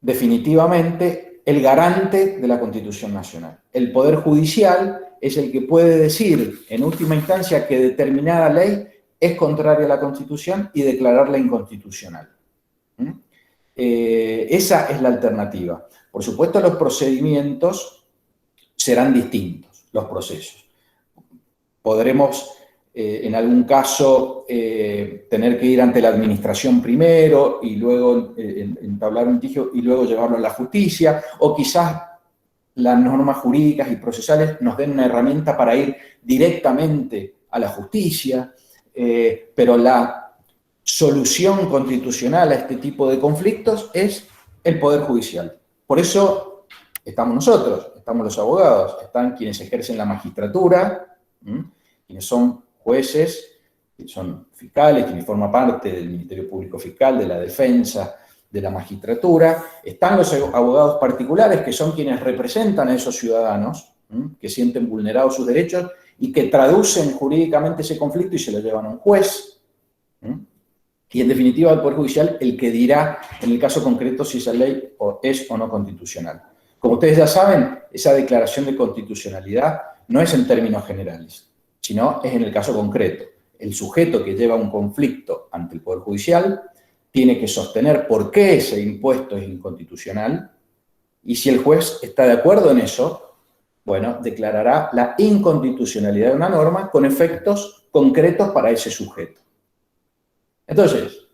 S1: definitivamente el garante de la Constitución Nacional. El Poder Judicial es el que puede decir, en última instancia, que determinada ley es contraria a la Constitución y declararla inconstitucional. Esa es la alternativa. Por supuesto, los procedimientos serán distintos, los procesos. Podremos, en algún caso, tener que ir ante la administración primero y luego entablar un litigio y luego llevarlo a la justicia, o quizás las normas jurídicas y procesales nos den una herramienta para ir directamente a la justicia, pero la solución constitucional a este tipo de conflictos es el Poder Judicial. Por eso estamos nosotros, estamos los abogados, están quienes ejercen la magistratura, quienes son jueces, quienes son fiscales, quienes forman parte del Ministerio Público Fiscal, de la defensa, de la magistratura. Están los abogados particulares, que son quienes representan a esos ciudadanos que sienten vulnerados sus derechos y que traducen jurídicamente ese conflicto y se lo llevan a un juez. Y en definitiva el Poder Judicial el que dirá en el caso concreto si esa ley es o no constitucional. Como ustedes ya saben, esa declaración de constitucionalidad no es en términos generales, sino es en el caso concreto. El sujeto que lleva un conflicto ante el Poder Judicial tiene que sostener por qué ese impuesto es inconstitucional, y si el juez está de acuerdo en eso, bueno, declarará la inconstitucionalidad de una norma con efectos concretos para ese sujeto. Entonces,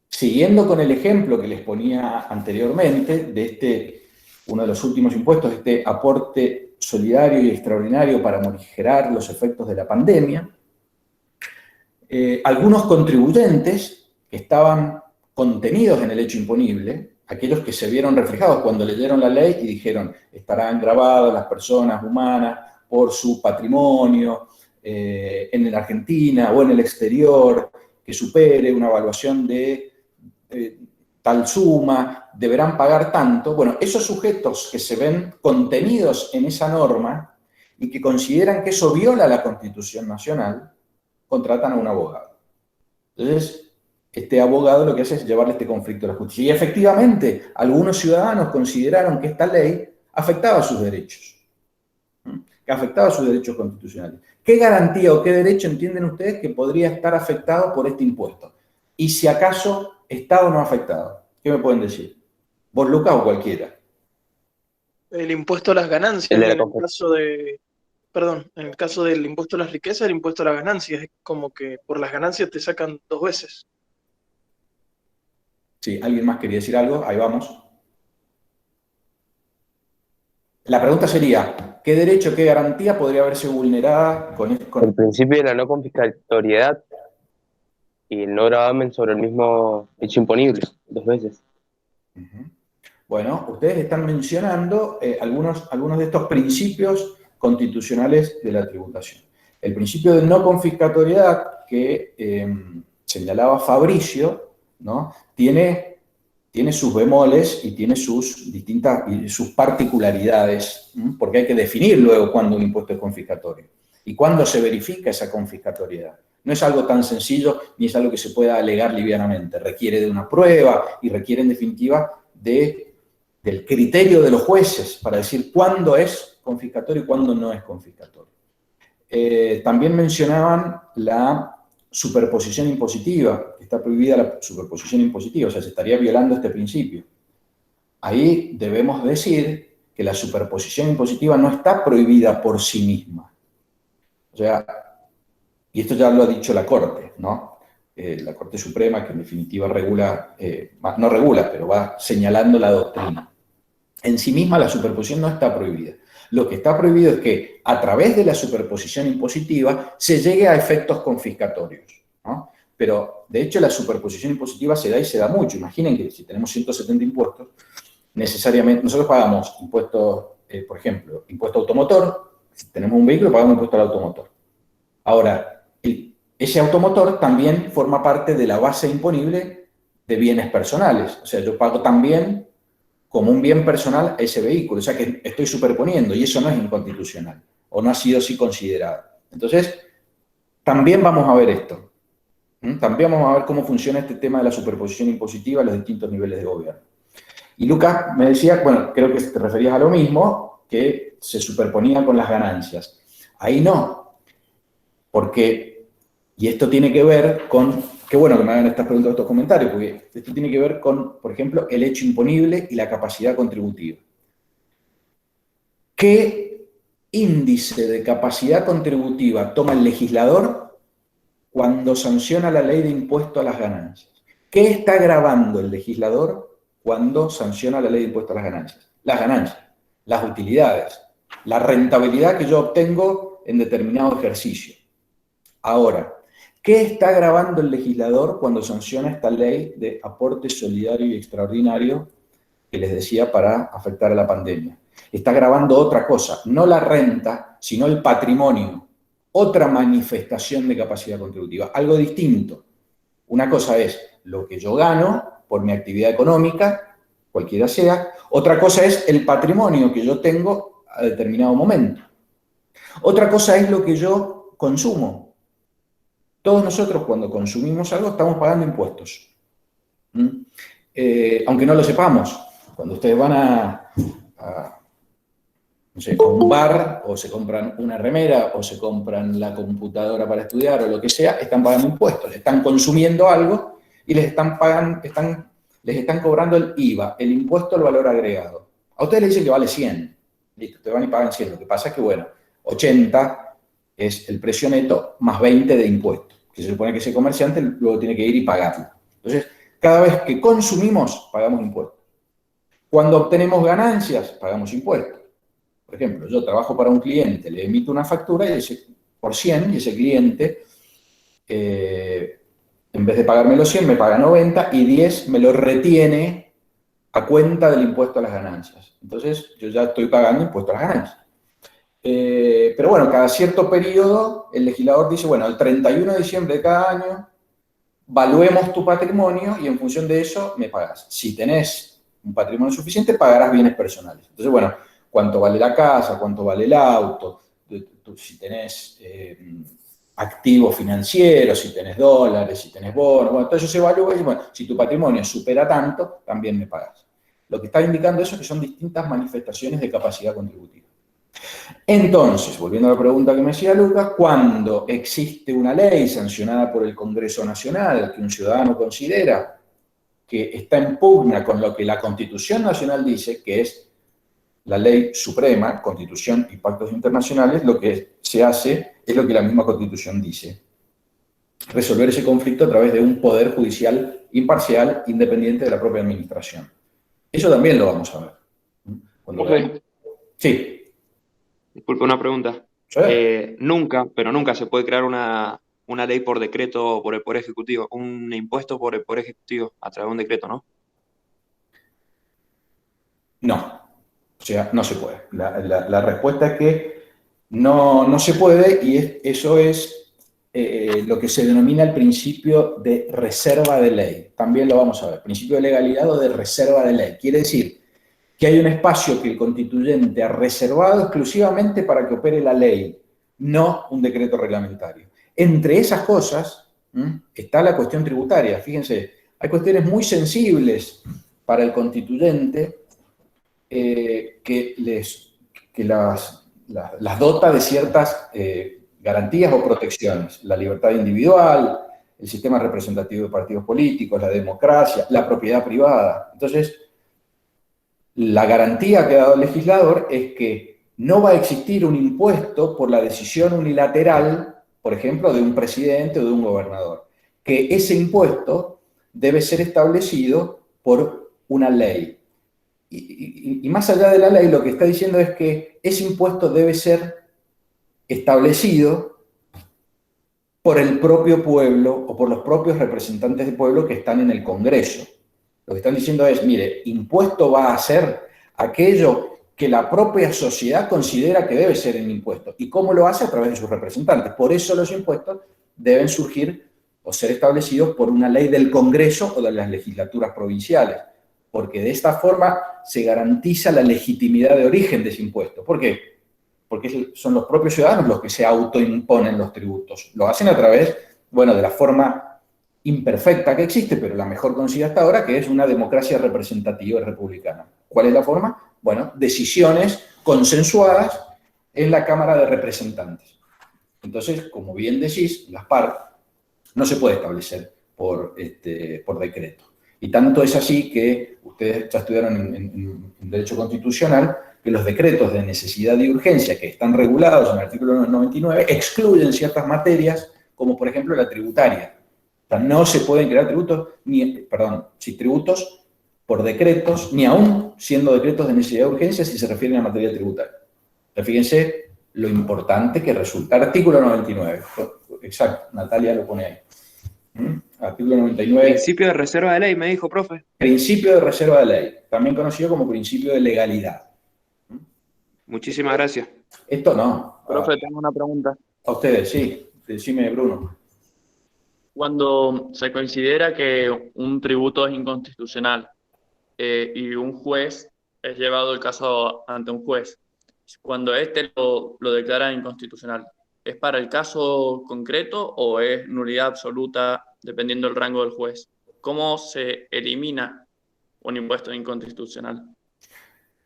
S1: siguiendo con el ejemplo que les ponía anteriormente de uno de los últimos impuestos, este aporte solidario y extraordinario para morigerar los efectos de la pandemia, algunos contribuyentes que estaban contenidos en el hecho imponible, aquellos que se vieron reflejados cuando leyeron la ley y dijeron, estarán grabadas las personas humanas por su patrimonio en la Argentina o en el exterior, que supere una evaluación de tal suma, deberán pagar tanto. Bueno, esos sujetos que se ven contenidos en esa norma y que consideran que eso viola la Constitución Nacional, contratan a un abogado. Entonces, este abogado lo que hace es llevarle este conflicto a la justicia. Y efectivamente, algunos ciudadanos consideraron que esta ley afectaba sus derechos, que afectaba sus derechos constitucionales. ¿Qué garantía o qué derecho entienden ustedes que podría estar afectado por este impuesto? Y si acaso está o no afectado. ¿Qué me pueden decir? ¿Vos, Lucas, o cualquiera?
S2: El impuesto a las ganancias,
S3: El de la
S2: en el caso de, perdón, en el caso del impuesto a las riquezas, el impuesto a las ganancias, es como que por las ganancias te sacan 2 veces.
S1: Sí, ¿alguien más quería decir algo? Ahí vamos. La pregunta sería, ¿qué derecho, qué garantía podría verse vulnerada con
S3: el principio de la no confiscatoriedad y el no gravamen sobre el mismo hecho imponible, 2 veces.
S1: Bueno, ustedes están mencionando algunos de estos principios constitucionales de la tributación. El principio de no confiscatoriedad que señalaba Fabricio, ¿no? tiene sus bemoles y tiene sus particularidades, porque hay que definir luego cuándo un impuesto es confiscatorio y cuándo se verifica esa confiscatoriedad. No es algo tan sencillo ni es algo que se pueda alegar livianamente. Requiere de una prueba y requiere, en definitiva, del criterio de los jueces para decir cuándo es confiscatorio y cuándo no es confiscatorio. También mencionaban la superposición impositiva. Está prohibida la superposición impositiva, o sea, se estaría violando este principio. Ahí debemos decir que la superposición impositiva no está prohibida por sí misma. O sea, y esto ya lo ha dicho la Corte, ¿no? La Corte Suprema, que en definitiva regula, no regula, pero va señalando la doctrina. En sí misma la superposición no está prohibida. Lo que está prohibido es que a través de la superposición impositiva se llegue a efectos confiscatorios, ¿no? Pero, de hecho, la superposición impositiva se da y se da mucho. Imaginen que si tenemos 170 impuestos, necesariamente, nosotros pagamos impuestos, por ejemplo, impuesto automotor. Si tenemos un vehículo, pagamos impuesto al automotor. Ahora, ese automotor también forma parte de la base imponible de bienes personales. O sea, yo pago también como un bien personal a ese vehículo. O sea, que estoy superponiendo y eso no es inconstitucional o no ha sido así considerado. Entonces, también vamos a ver esto. También vamos a ver cómo funciona este tema de la superposición impositiva a los distintos niveles de gobierno. Y Lucas me decía, bueno, creo que te referías a lo mismo, que se superponía con las ganancias. Ahí no, porque, y esto tiene que ver con, qué bueno que me hagan estas preguntas, estos comentarios, porque esto tiene que ver con, por ejemplo, el hecho imponible y la capacidad contributiva. ¿Qué índice de capacidad contributiva toma el legislador cuando sanciona la ley de impuesto a las ganancias? ¿Qué está gravando el legislador cuando sanciona la ley de impuesto a las ganancias? Las ganancias, las utilidades, la rentabilidad que yo obtengo en determinado ejercicio. Ahora, ¿qué está gravando el legislador cuando sanciona esta ley de aporte solidario y extraordinario que les decía para afectar a la pandemia? Está gravando otra cosa, no la renta, sino el patrimonio, otra manifestación de capacidad contributiva, algo distinto. Una cosa es lo que yo gano por mi actividad económica, cualquiera sea. Otra cosa es el patrimonio que yo tengo a determinado momento. Otra cosa es lo que yo consumo. Todos nosotros cuando consumimos algo estamos pagando impuestos. Aunque no lo sepamos. Cuando ustedes van no sé, a un bar o se compran una remera o se compran la computadora para estudiar o lo que sea, están pagando impuestos. Están consumiendo algo y les están cobrando el IVA, el impuesto al valor agregado. A ustedes les dicen que vale 100. Listo, te van y pagan 100. Lo que pasa es que, bueno, 80 es el precio neto más 20 de impuestos, que se supone que ese comerciante luego tiene que ir y pagarlo. Entonces, cada vez que consumimos, pagamos impuestos. Cuando obtenemos ganancias, pagamos impuestos. Por ejemplo, yo trabajo para un cliente, le emito una factura por 100 y ese cliente, en vez de pagarme los 100, me paga 90 y 10 me lo retiene a cuenta del impuesto a las ganancias. Entonces, yo ya estoy pagando impuesto a las ganancias. Pero bueno, cada cierto periodo, el legislador dice, bueno, el 31 de diciembre de cada año, valuemos tu patrimonio y en función de eso me pagas. Si tenés un patrimonio suficiente, pagarás bienes personales. Entonces, bueno, cuánto vale la casa, cuánto vale el auto, si tenés activos financieros, si tenés dólares, si tenés bonos, bueno, todo eso se evalúa y bueno, si tu patrimonio supera tanto, también me pagas. Lo que está indicando eso es que son distintas manifestaciones de capacidad contributiva. Entonces, volviendo a la pregunta que me hacía Lucas, cuando existe una ley sancionada por el Congreso Nacional que un ciudadano considera que está en pugna con lo que la Constitución Nacional dice, que es la ley suprema, Constitución y pactos internacionales, lo que se hace es lo que la misma Constitución dice. Resolver ese conflicto a través de un poder judicial imparcial, independiente de la propia administración. Eso también lo vamos a ver. Sí.
S4: Disculpe, una pregunta.
S1: ¿Sí?
S4: Nunca se puede crear una ley por decreto por el Poder Ejecutivo, un impuesto por el Poder Ejecutivo a través de un decreto, ¿no?
S1: No. O sea, no se puede. La respuesta es que no se puede y eso es lo que se denomina el principio de reserva de ley. También lo vamos a ver. Principio de legalidad o de reserva de ley. Quiere decir que hay un espacio que el constituyente ha reservado exclusivamente para que opere la ley, no un decreto reglamentario. Entre esas cosas está la cuestión tributaria. Fíjense, hay cuestiones muy sensibles para el constituyente que las dota de ciertas garantías o protecciones. La libertad individual, el sistema representativo de partidos políticos, la democracia, la propiedad privada. Entonces, la garantía que ha dado el legislador es que no va a existir un impuesto por la decisión unilateral, por ejemplo, de un presidente o de un gobernador. Que ese impuesto debe ser establecido por una ley. Y más allá de la ley, lo que está diciendo es que ese impuesto debe ser establecido por el propio pueblo o por los propios representantes del pueblo que están en el Congreso. Lo que están diciendo es, mire, impuesto va a ser aquello que la propia sociedad considera que debe ser el impuesto. ¿Y cómo lo hace? A través de sus representantes. Por eso los impuestos deben surgir o ser establecidos por una ley del Congreso o de las legislaturas provinciales, porque de esta forma se garantiza la legitimidad de origen de ese impuesto. ¿Por qué? Porque son los propios ciudadanos los que se autoimponen los tributos. Lo hacen a través, bueno, de la forma imperfecta que existe, pero la mejor conocida hasta ahora, que es una democracia representativa y republicana. ¿Cuál es la forma? Bueno, decisiones consensuadas en la Cámara de Representantes. Entonces, como bien decís, las PAR no se puede establecer por decreto. Y tanto es así que ustedes ya estudiaron en Derecho Constitucional que los decretos de necesidad y urgencia que están regulados en el artículo 99 excluyen ciertas materias, como por ejemplo la tributaria. O sea, no se pueden crear tributos por decretos, ni aún siendo decretos de necesidad y urgencia si se refieren a materia tributaria. Pero fíjense lo importante que resulta. Artículo 99. Exacto, Natalia lo pone ahí. Artículo 99.
S4: Principio de reserva de ley, me dijo, profe.
S1: Principio de reserva de ley, también conocido como principio de legalidad.
S4: Muchísimas gracias.
S1: Esto no.
S5: Profe, tengo una pregunta.
S1: A ustedes, sí. Decime, Bruno.
S5: Cuando se considera que un tributo es inconstitucional y un juez es llevado el caso ante un juez, cuando éste lo declara inconstitucional, ¿es para el caso concreto o es nulidad absoluta dependiendo del rango del juez? ¿Cómo se elimina un impuesto inconstitucional?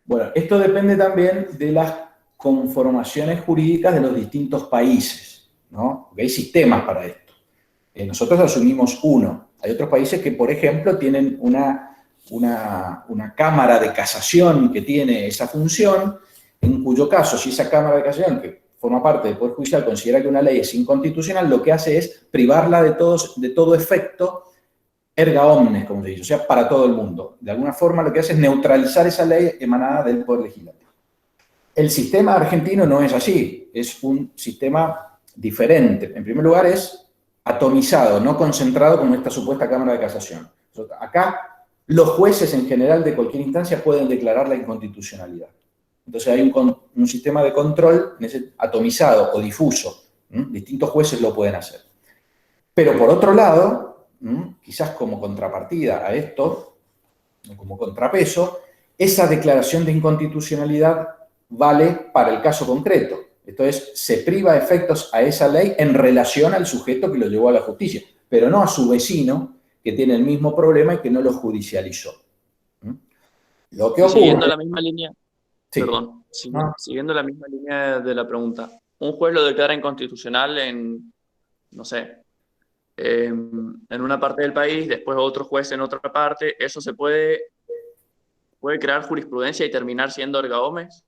S1: Bueno, esto depende también de las conformaciones jurídicas de los distintos países, ¿no? Porque hay sistemas para esto. Nosotros asumimos uno. Hay otros países que, por ejemplo, tienen una cámara de casación que tiene esa función, en cuyo caso, si esa cámara de casación, que forma parte del Poder Judicial, considera que una ley es inconstitucional, lo que hace es privarla de todo efecto erga omnes, como se dice, o sea, para todo el mundo. De alguna forma lo que hace es neutralizar esa ley emanada del Poder Legislativo. El sistema argentino no es así, es un sistema diferente. En primer lugar es atomizado, no concentrado como esta supuesta Cámara de Casación. Acá los jueces en general de cualquier instancia pueden declarar la inconstitucionalidad. Entonces hay un sistema de control atomizado o difuso. Distintos jueces lo pueden hacer. Pero por otro lado, quizás como contrapartida a esto, como contrapeso, esa declaración de inconstitucionalidad vale para el caso concreto. Esto es, se priva efectos a esa ley en relación al sujeto que lo llevó a la justicia, pero no a su vecino que tiene el mismo problema y que no lo judicializó. Lo que ocurre...
S5: Siguiendo la misma línea,
S1: sí.
S5: perdón, siguiendo la misma línea de la pregunta, un juez lo declara inconstitucional en, no sé, en una parte del país, después otro juez en otra parte, ¿eso se puede crear jurisprudencia y terminar siendo erga omnes?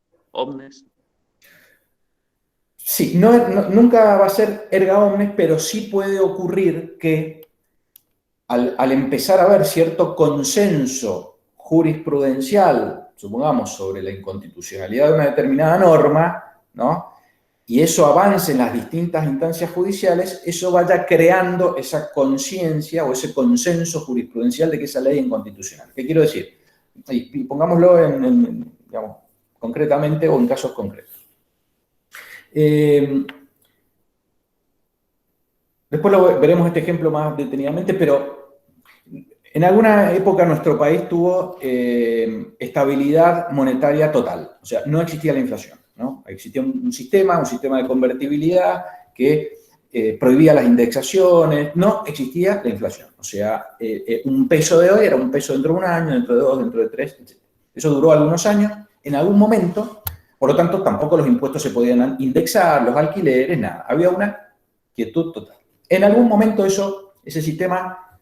S1: Sí, nunca va a ser erga omnes, pero sí puede ocurrir que al empezar a haber cierto consenso jurisprudencial, supongamos, sobre la inconstitucionalidad de una determinada norma, ¿no? Y eso avance en las distintas instancias judiciales, eso vaya creando esa conciencia o ese consenso jurisprudencial de que esa ley es inconstitucional. ¿Qué quiero decir? Y pongámoslo digamos, concretamente o en casos concretos. Después veremos este ejemplo más detenidamente, pero en alguna época nuestro país tuvo estabilidad monetaria total, o sea, no existía la inflación, ¿no? Existía un sistema de convertibilidad que prohibía las indexaciones, no existía la inflación. O sea, un peso de hoy era un peso dentro de un año, dentro de 2, dentro de 3, etc. Eso duró algunos años. En algún momento, por lo tanto, tampoco los impuestos se podían indexar, los alquileres, nada. Había una quietud total. En algún momento ese sistema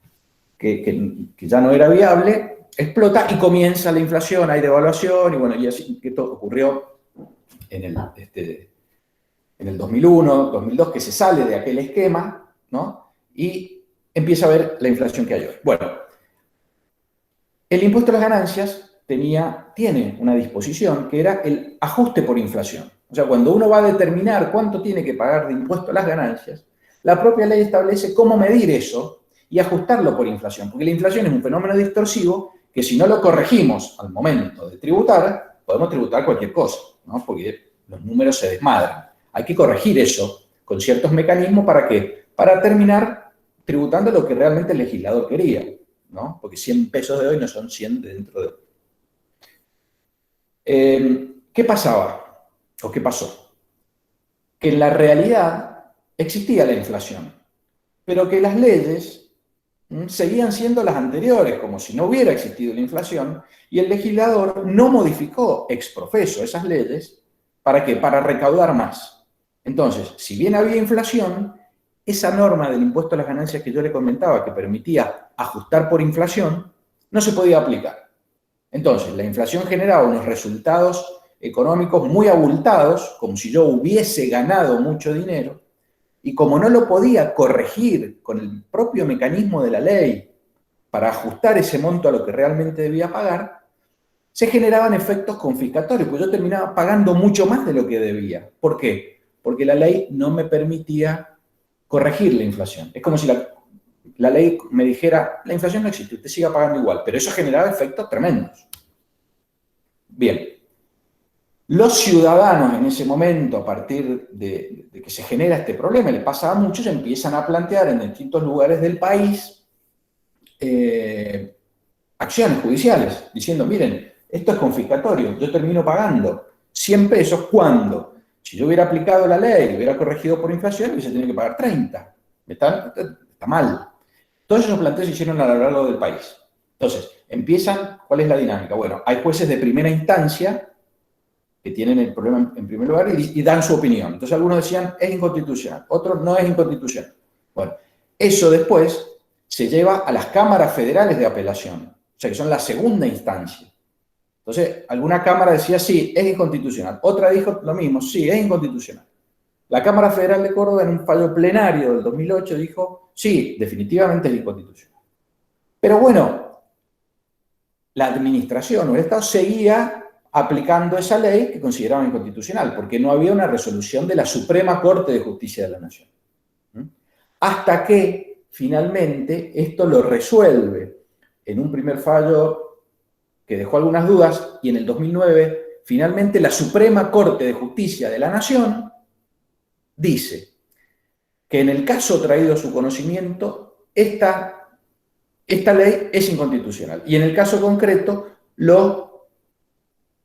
S1: que ya no era viable, explota y comienza la inflación, hay devaluación, y bueno, y así que esto ocurrió en el 2001, 2002, que se sale de aquel esquema, ¿no? Y empieza a ver la inflación que hay hoy. Bueno, el impuesto a las ganancias tiene una disposición que era el ajuste por inflación. O sea, cuando uno va a determinar cuánto tiene que pagar de impuesto a las ganancias, la propia ley establece cómo medir eso y ajustarlo por inflación. Porque la inflación es un fenómeno distorsivo que si no lo corregimos al momento de tributar, podemos tributar cualquier cosa, ¿no? Porque los números se desmadran. Hay que corregir eso con ciertos mecanismos ¿para qué? Para terminar tributando lo que realmente el legislador quería, ¿no? Porque 100 pesos de hoy no son 100 de dentro de hoy. ¿Qué pasaba? ¿O qué pasó? Que en la realidad existía la inflación, pero que las leyes seguían siendo las anteriores, como si no hubiera existido la inflación, y el legislador no modificó ex professo esas leyes. ¿Para qué? Para recaudar más. Entonces, si bien había inflación, esa norma del impuesto a las ganancias que yo le comentaba, que permitía ajustar por inflación, no se podía aplicar. Entonces, la inflación generaba unos resultados económicos muy abultados, como si yo hubiese ganado mucho dinero, y como no lo podía corregir con el propio mecanismo de la ley para ajustar ese monto a lo que realmente debía pagar, se generaban efectos confiscatorios, porque yo terminaba pagando mucho más de lo que debía. ¿Por qué? Porque la ley no me permitía corregir la inflación. Es como si la ley me dijera, la inflación no existe, usted siga pagando igual, pero eso generaba efectos tremendos. Bien, los ciudadanos en ese momento, a partir de que se genera este problema, le pasa a muchos, empiezan a plantear en distintos lugares del país acciones judiciales, diciendo, miren, esto es confiscatorio, yo termino pagando 100 pesos cuando, si yo hubiera aplicado la ley, hubiera corregido por inflación, hubiese tenido que pagar 30. Está mal. Todos esos planteos se hicieron a lo largo del país. Entonces, ¿cuál es la dinámica? Bueno, hay jueces de primera instancia que tienen el problema en primer lugar y dan su opinión. Entonces algunos decían, es inconstitucional, otros no es inconstitucional. Bueno, eso después se lleva a las cámaras federales de apelación, o sea que son la segunda instancia. Entonces, alguna cámara decía, sí, es inconstitucional. Otra dijo lo mismo, sí, es inconstitucional. La Cámara Federal de Córdoba, en un fallo plenario del 2008, dijo, sí, definitivamente es inconstitucional. Pero bueno, la administración o el Estado seguía aplicando esa ley que consideraban inconstitucional, porque no había una resolución de la Suprema Corte de Justicia de la Nación. Hasta que, finalmente, esto lo resuelve en un primer fallo que dejó algunas dudas, y en el 2009, finalmente, la Suprema Corte de Justicia de la Nación dice que en el caso traído a su conocimiento, esta ley es inconstitucional, y en el caso concreto lo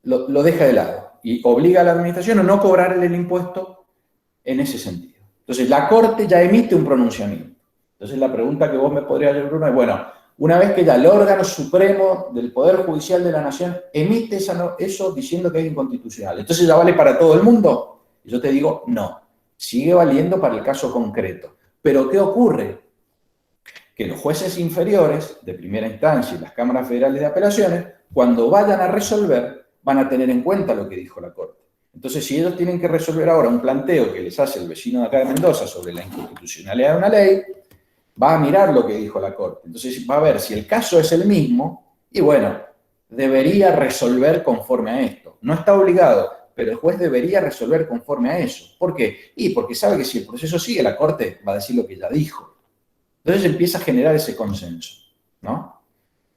S1: deja de lado y obliga a la administración a no cobrarle el impuesto en ese sentido. Entonces, la Corte ya emite un pronunciamiento. Entonces, la pregunta que vos me podrías hacer, Bruno, es, bueno, una vez que ya el órgano supremo del Poder Judicial de la Nación emite eso diciendo que es inconstitucional, ¿entonces ya vale para todo el mundo? Y yo te digo, no, sigue valiendo para el caso concreto. Pero, ¿qué ocurre? Que los jueces inferiores de primera instancia y las cámaras federales de apelaciones, cuando vayan a resolver, van a tener en cuenta lo que dijo la Corte. Entonces, si ellos tienen que resolver ahora un planteo que les hace el vecino de acá de Mendoza sobre la inconstitucionalidad de una ley, va a mirar lo que dijo la Corte. Entonces, va a ver si el caso es el mismo y, bueno, debería resolver conforme a esto. No está obligado, pero el juez debería resolver conforme a eso. ¿Por qué? Y porque sabe que si el proceso sigue, la Corte va a decir lo que ya dijo. Entonces empieza a generar ese consenso, ¿no?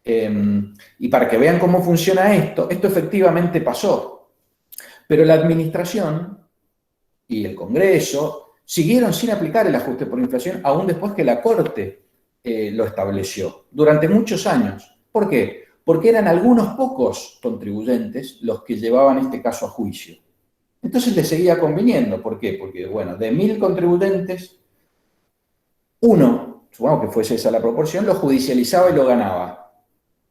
S1: Y para que vean cómo funciona esto efectivamente pasó. Pero la administración y el Congreso siguieron sin aplicar el ajuste por inflación aún después que la Corte lo estableció, durante muchos años. ¿Por qué? Porque eran algunos pocos contribuyentes los que llevaban este caso a juicio. Entonces les seguía conviniendo. ¿Por qué? Porque, bueno, de 1000 contribuyentes, Uno, supongamos que fuese esa la proporción, lo judicializaba y lo ganaba.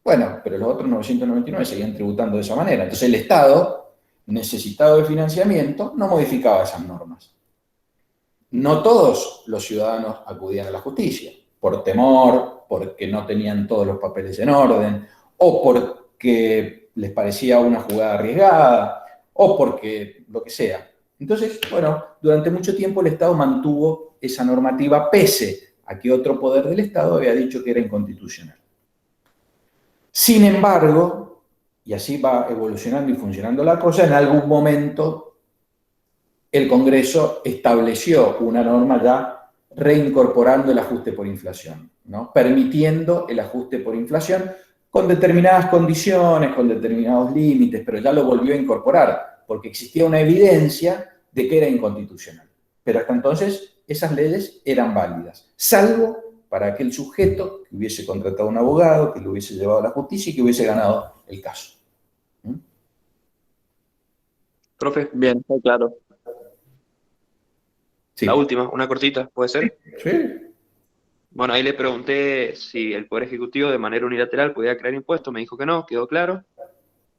S1: Bueno, pero los otros 999 seguían tributando de esa manera. Entonces el Estado, necesitado de financiamiento, no modificaba esas normas. No todos los ciudadanos acudían a la justicia, por temor, porque no tenían todos los papeles en orden, o porque les parecía una jugada arriesgada, o porque lo que sea. Entonces, bueno, durante mucho tiempo el Estado mantuvo esa normativa pese a que otro poder del Estado había dicho que era inconstitucional. Sin embargo, y así va evolucionando y funcionando la cosa, en algún momento el Congreso estableció una norma ya reincorporando el ajuste por inflación, ¿no? Permitiendo el ajuste por inflación con determinadas condiciones, con determinados límites, pero ya lo volvió a incorporar, porque existía una evidencia de que era inconstitucional. Pero hasta entonces esas leyes eran válidas, salvo para aquel sujeto que hubiese contratado a un abogado, que lo hubiese llevado a la justicia y que hubiese ganado el caso.
S5: Profe, bien, está claro.
S1: Sí.
S4: La última, una cortita, ¿puede ser?
S1: Sí.
S4: Bueno, ahí le pregunté si el Poder Ejecutivo de manera unilateral podía crear impuestos, me dijo que no, quedó claro.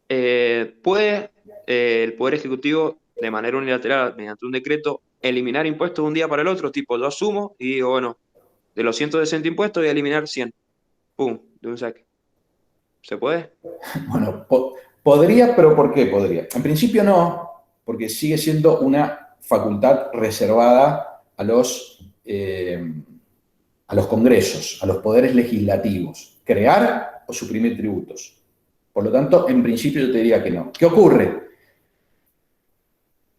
S4: ¿Puede el Poder Ejecutivo de manera unilateral, mediante un decreto, eliminar impuestos de un día para el otro? Tipo, yo asumo y digo, bueno, de los 160 impuestos voy a eliminar 100. ¡Pum! De un saque. ¿Se puede?
S1: Bueno, podría, pero ¿por qué podría? En principio no, porque sigue siendo una facultad reservada a los congresos, a los poderes legislativos, crear o suprimir tributos. Por lo tanto, en principio yo te diría que no. ¿Qué ocurre?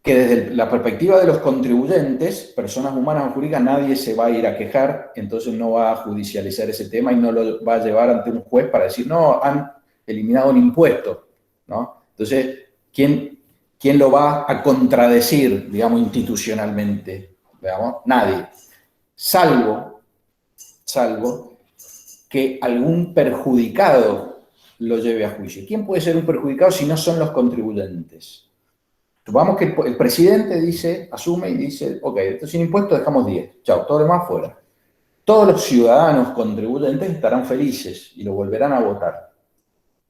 S1: Que desde la perspectiva de los contribuyentes, personas humanas o jurídicas, nadie se va a ir a quejar, entonces no va a judicializar ese tema y no lo va a llevar ante un juez para decir, no, han eliminado un impuesto, ¿no? Entonces, ¿quién lo va a contradecir, digamos, institucionalmente? Digamos, nadie. Salvo que algún perjudicado lo lleve a juicio. ¿Quién puede ser un perjudicado si no son los contribuyentes? Supongamos que el presidente dice, asume y dice, ok, esto sin impuestos dejamos 10, chao, todo lo demás fuera. Todos los ciudadanos contribuyentes estarán felices y lo volverán a votar.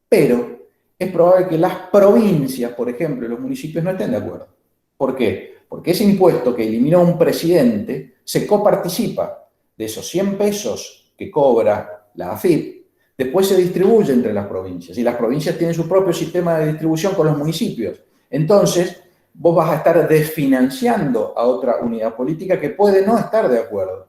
S1: Pero es probable que las provincias, por ejemplo, y los municipios no estén de acuerdo. ¿Por qué? Porque ese impuesto que eliminó un presidente se coparticipa de esos 100 pesos que cobra la AFIP, después se distribuye entre las provincias, y las provincias tienen su propio sistema de distribución con los municipios. Entonces, vos vas a estar desfinanciando a otra unidad política que puede no estar de acuerdo.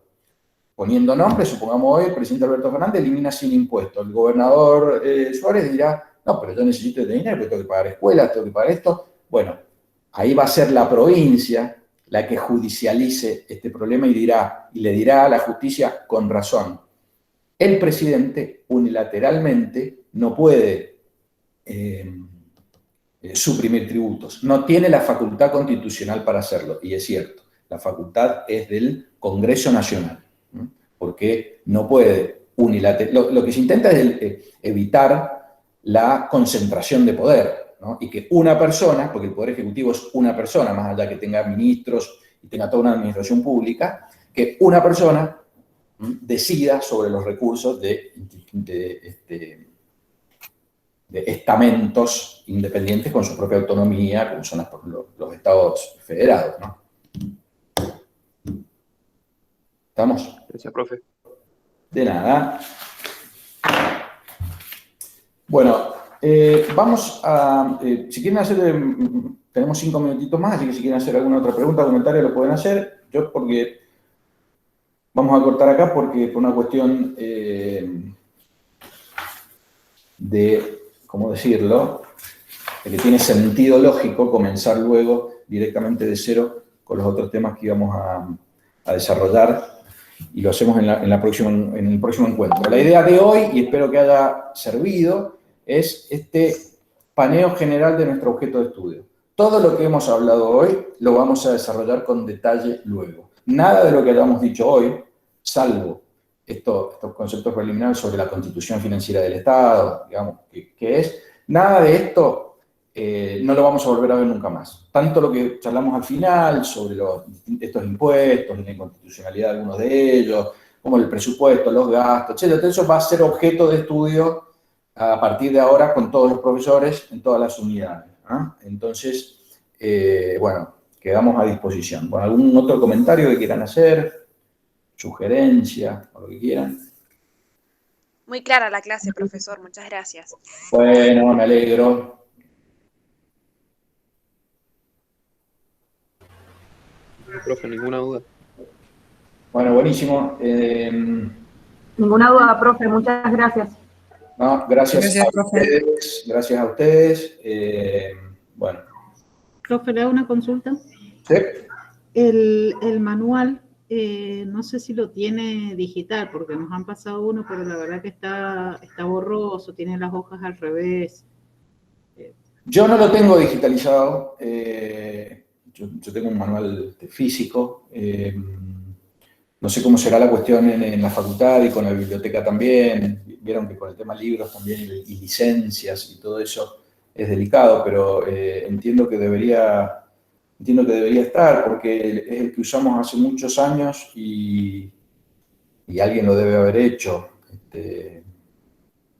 S1: Poniendo nombres, supongamos hoy el presidente Alberto Fernández elimina sin impuestos. El gobernador Suárez dirá, no, pero yo necesito este dinero, porque tengo que pagar escuelas, tengo que pagar esto. Bueno, ahí va a ser la provincia la que judicialice este problema y le dirá a la justicia con razón. El presidente unilateralmente no puede suprimir tributos. No tiene la facultad constitucional para hacerlo, y es cierto, la facultad es del Congreso Nacional, ¿no? Porque no puede unilateralmente. Lo que se intenta es evitar la concentración de poder, ¿no? Y que una persona, porque el Poder Ejecutivo es una persona, más allá que tenga ministros y tenga toda una administración pública, que una persona decida sobre los recursos de estamentos independientes con su propia autonomía, como son los estados federados, ¿no? ¿Estamos?
S4: Gracias, profe.
S1: De nada. Bueno, vamos a... si quieren hacer... tenemos 5 minutitos más, así que si quieren hacer alguna otra pregunta o comentario lo pueden hacer. Yo porque... Vamos a cortar acá porque por una cuestión de... ¿Cómo decirlo? De que tiene sentido lógico comenzar luego directamente de cero con los otros temas que íbamos a desarrollar, y lo hacemos en el próximo encuentro. La idea de hoy, y espero que haya servido, es este paneo general de nuestro objeto de estudio. Todo lo que hemos hablado hoy lo vamos a desarrollar con detalle luego. Nada de lo que hayamos dicho hoy, salvo estos conceptos preliminares sobre la constitución financiera del Estado, digamos, que es, nada de esto no lo vamos a volver a ver nunca más. Tanto lo que charlamos al final sobre estos impuestos, la inconstitucionalidad de algunos de ellos, como el presupuesto, los gastos, etc. Entonces eso va a ser objeto de estudio a partir de ahora con todos los profesores en todas las unidades. Entonces, bueno, quedamos a disposición. Bueno, ¿algún otro comentario que quieran hacer? ¿Sugerencia? O lo que quieran.
S6: Muy clara la clase, profesor. Muchas gracias.
S1: Bueno, me alegro.
S4: Profe, ninguna duda.
S1: Bueno, buenísimo.
S7: Ninguna duda, profe. Muchas gracias.
S1: No, gracias
S8: Gracias,
S1: a
S8: profe.
S1: ustedes. Gracias a ustedes. Bueno.
S9: Profe, le hago una consulta.
S1: ¿Sí?
S9: El manual, no sé si lo tiene digital, porque nos han pasado uno, pero la verdad que está borroso, tiene las hojas al revés.
S1: Yo no lo tengo digitalizado. Yo tengo un manual físico. No sé cómo será la cuestión en la facultad y con la biblioteca también. Vieron que con el tema libros también y licencias y todo eso es delicado, pero entiendo que debería estar, porque es el que usamos hace muchos años y alguien lo debe haber hecho,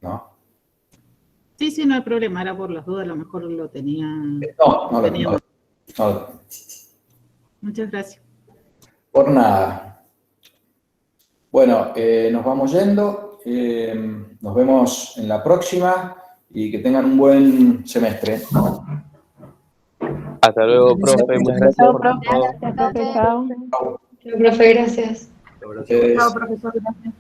S1: ¿no?
S9: Sí, no hay problema, era por las dudas, a lo mejor lo tenía.
S1: No.
S9: Muchas gracias.
S1: Por nada. Bueno, nos vamos yendo. Nos vemos en la próxima y que tengan un buen semestre.
S3: Hasta luego, profe. Muchas gracias
S7: Chao,
S3: por
S7: profe.
S3: todo.
S7: Gracias, profe. Chao.
S1: Chao.
S10: Profe, gracias.
S1: Ustedes.
S7: Chao, profesor. Gracias.